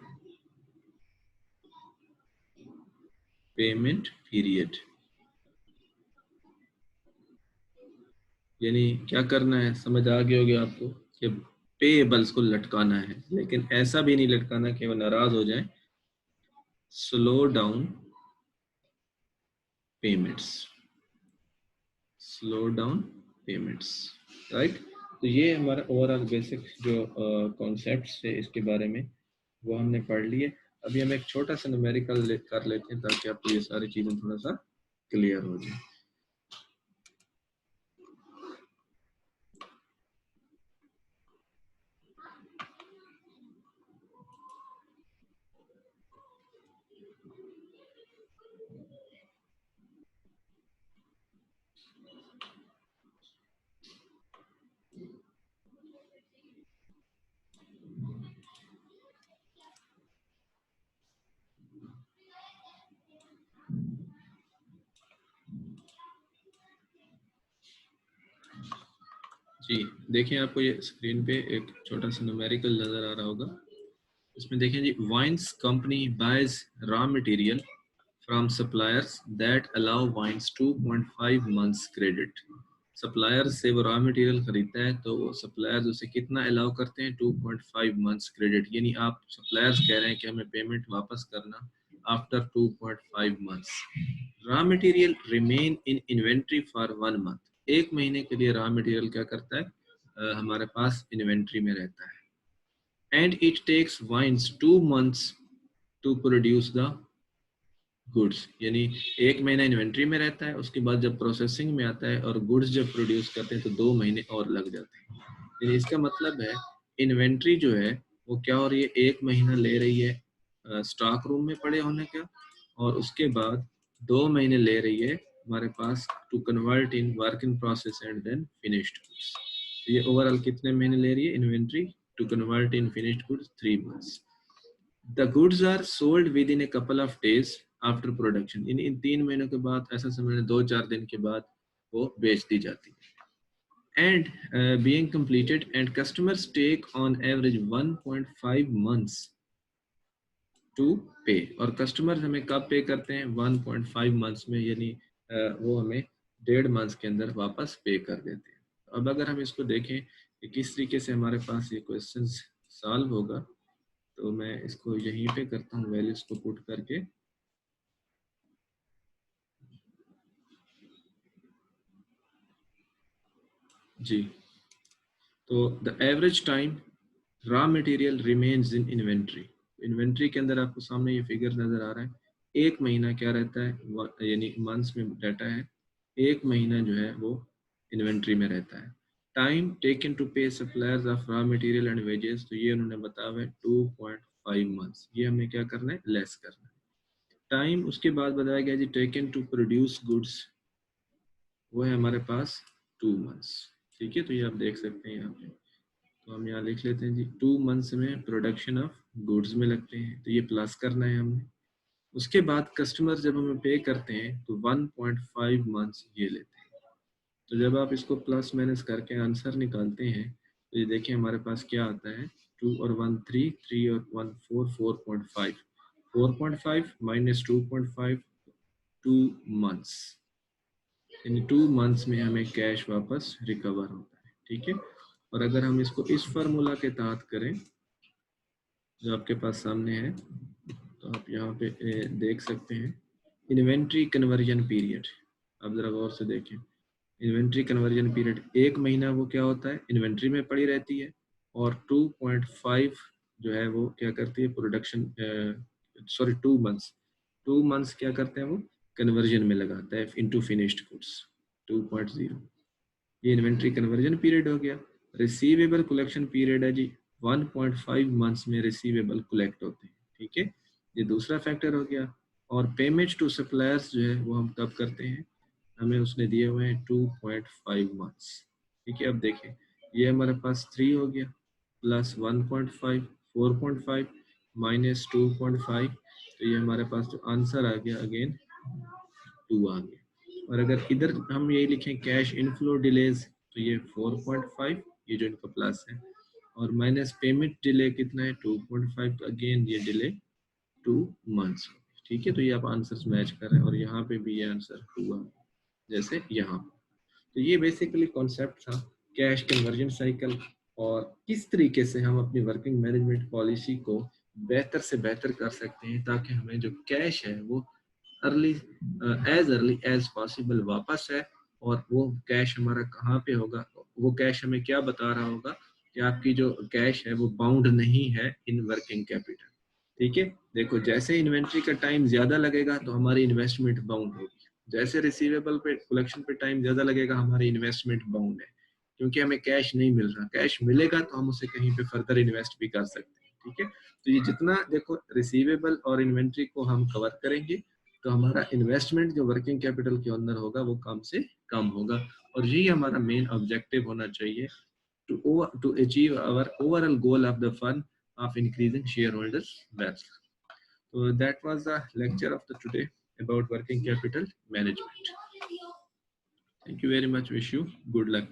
payment period, यानी क्या करना है, समझ आ गया होगा आपको कि पेएबल्स को लटकाना है, लेकिन ऐसा भी नहीं लटकाना कि वो नाराज हो जाए, slow down payments, slow down payments, right. तो ये हमारा ओवरऑल बेसिक जो कॉन्सेप्ट्स है इसके बारे में वो हमने पढ़ लिए। अभी हम एक छोटा सा न्यूमेरिकल कर लेते हैं ताकि आपको ये सारी चीज़ें थोड़ा सा क्लियर हो जाए। जी देखिए, आपको ये स्क्रीन पे एक छोटा सा न्यूमेरिकल नज़र आ रहा होगा। इसमें देखें जी, wines company buys raw material from suppliers that allow wines 2.5 months credit. Supplier से वो रॉ मटेरियल खरीदता है तो वो सप्लायर्स उसे कितना अलाउ करते हैं, 2.5 मंथ्स क्रेडिट। यानी आप सप्लायर्स कह रहे हैं कि हमें पेमेंट वापस करना after 2.5 months. Raw material remain in inventory for 1 month. एक महीने के लिए रॉ मटेरियल क्या करता है, हमारे पास इन्वेंट्री में रहता है। And it takes vines 2 months to produce the goods. यानी एक महीना इन्वेंट्री में रहता है, उसके बाद जब प्रोसेसिंग में आता है और गुड्स जब प्रोड्यूस करते हैं तो 2 महीने और लग जाते हैं। यानी इसका मतलब है इन्वेंट्री जो है वो क्या हो रही है, एक महीना ले रही है स्टॉक रूम में पड़े होने का, और उसके बाद 2 महीने ले रही है हमारे पास to convert in work in process and then finished goods. तो ये ओवरऑल कितने महीने ले रही है inventory to convert in finished goods, 3 months. The goods are sold within a couple of days after production। इन 3 महीनों के बाद, ऐसा समझ 2-4 दिन के बाद वो बेच दी जाती है। And being completed and customers take on average 1.5 months to pay। और कस्टमर हमें कब पे करते हैं, 1.5 मंथ्स में, यानी वो हमें 1.5 मंथ्स के अंदर वापस पे कर देते हैं। अब अगर हम इसको देखें कि किस तरीके से हमारे पास ये क्वेश्चन सॉल्व होगा, तो मैं इसको यहीं पे करता हूँ, वैल्यूज को पुट करके। जी, तो the average time raw material remains in inventory. Inventory के अंदर आपको सामने ये फिगर नजर आ रहा है, एक महीना क्या रहता है, यानी मंथ्स में डाटा है, एक महीना जो है वो इन्वेंट्री में रहता है। टाइम टेकन टू पे suppliers of raw material and wages, तो ये उन्होंने बताया है 2.5 मंथ्स, ये हमें क्या करना है, लेस करना है। टाइम उसके बाद बताया गया जी टेकन टू प्रोड्यूस गुड्स, वो है हमारे पास 2 मंथ्स। ठीक है, तो ये आप देख सकते हैं यहाँ पे, तो हम यहाँ लिख लेते हैं जी 2 मंथ्स में प्रोडक्शन ऑफ गुड्स में लगते हैं, तो ये प्लस करना है हमने। उसके बाद कस्टमर जब हमें पे करते हैं तो 1.5 मंथ्स ये लेते हैं। तो जब आप इसको प्लस माइनस करके आंसर निकालते हैं तो ये देखिए हमारे पास क्या आता है, 2 और 1 3, 3 और 1 4, 4.5, 4.5 माइनस 2.5, 2 मंथ्स, यानी 2 मंथ्स में हमें कैश वापस रिकवर होता है। ठीक है, और अगर हम इसको इस फार्मूला के तहत करें जो आपके पास सामने है, तो आप यहाँ पे देख सकते हैं इन्वेंट्री कन्वर्जन पीरियड। आप जरा गौर से देखें, इन्वेंट्री कन्वर्जन पीरियड एक महीना वो क्या होता है, इन्वेंट्री में पड़ी रहती है, और 2.5 जो है वो क्या करती है, प्रोडक्शन, सॉरी 2 मंथ्स, 2 मंथ्स क्या करते हैं वो कन्वर्जन में लगाता है इनटू फिनिश्ड गुड्स 2.0। ये इन्वेंट्री कन्वर्जन पीरियड हो गया। रिसीवेबल कलेक्शन पीरियड है जी, 1.5 मंथ्स में रिसीवेबल कलेक्ट होते हैं। ठीक है, ये दूसरा फैक्टर हो गया। और पेमेंट टू सप्लायर्स जो है वो हम कब करते हैं, हमें उसने दिए हुए हैं 2.5 मंथ्स। ठीक है, अब देखें ये हमारे पास 3 हो गया प्लस 1.5, 4.5 माइनस 2.5, तो ये हमारे पास जो आंसर आ गया अगेन 2 आ गया। और अगर इधर हम यही लिखें कैश इनफ्लो डिलेज, तो ये 4.5, ये जो इनका प्लस है, और माइनस पेमेंट डिले कितना है 2.5, तो अगेन ये डिले 2 मंथ्स। ठीक है, तो ये आप आंसर्स मैच कर रहे हैं, और यहाँ पे भी ये आंसर हुआ जैसे यहाँ। तो ये बेसिकली कॉन्सेप्ट था कैश कन्वर्जन साइकिल, और किस तरीके से हम अपनी वर्किंग मैनेजमेंट पॉलिसी को बेहतर से बेहतर कर सकते हैं ताकि हमें जो कैश है वो अर्ली एज पॉसिबल वापस है। और वो कैश हमारा कहाँ पे होगा, वो कैश हमें क्या बता रहा होगा कि आपकी जो कैश है वो बाउंड नहीं है इन वर्किंग कैपिटल। ठीक है, देखो जैसे इन्वेंट्री का टाइम ज्यादा लगेगा तो हमारी इन्वेस्टमेंट बाउंड होगी, जैसे रिसीवेबल पे कलेक्शन पे टाइम ज्यादा लगेगा हमारी इन्वेस्टमेंट बाउंड है, क्योंकि हमें कैश नहीं मिल रहा। कैश मिलेगा तो हम उसे कहीं पे फर्दर इन्वेस्ट भी कर सकते हैं। ठीक है, तो ये जितना देखो रिसीवेबल और इन्वेंट्री को हम कवर करेंगे तो हमारा इन्वेस्टमेंट जो वर्किंग कैपिटल के अंदर होगा वो कम से कम होगा, और यही हमारा मेन ऑब्जेक्टिव होना चाहिए to achieve our overall goal of the fund of increasing shareholders wealth. So that was the lecture of the today about working capital management. Thank you very much. Wish you good luck.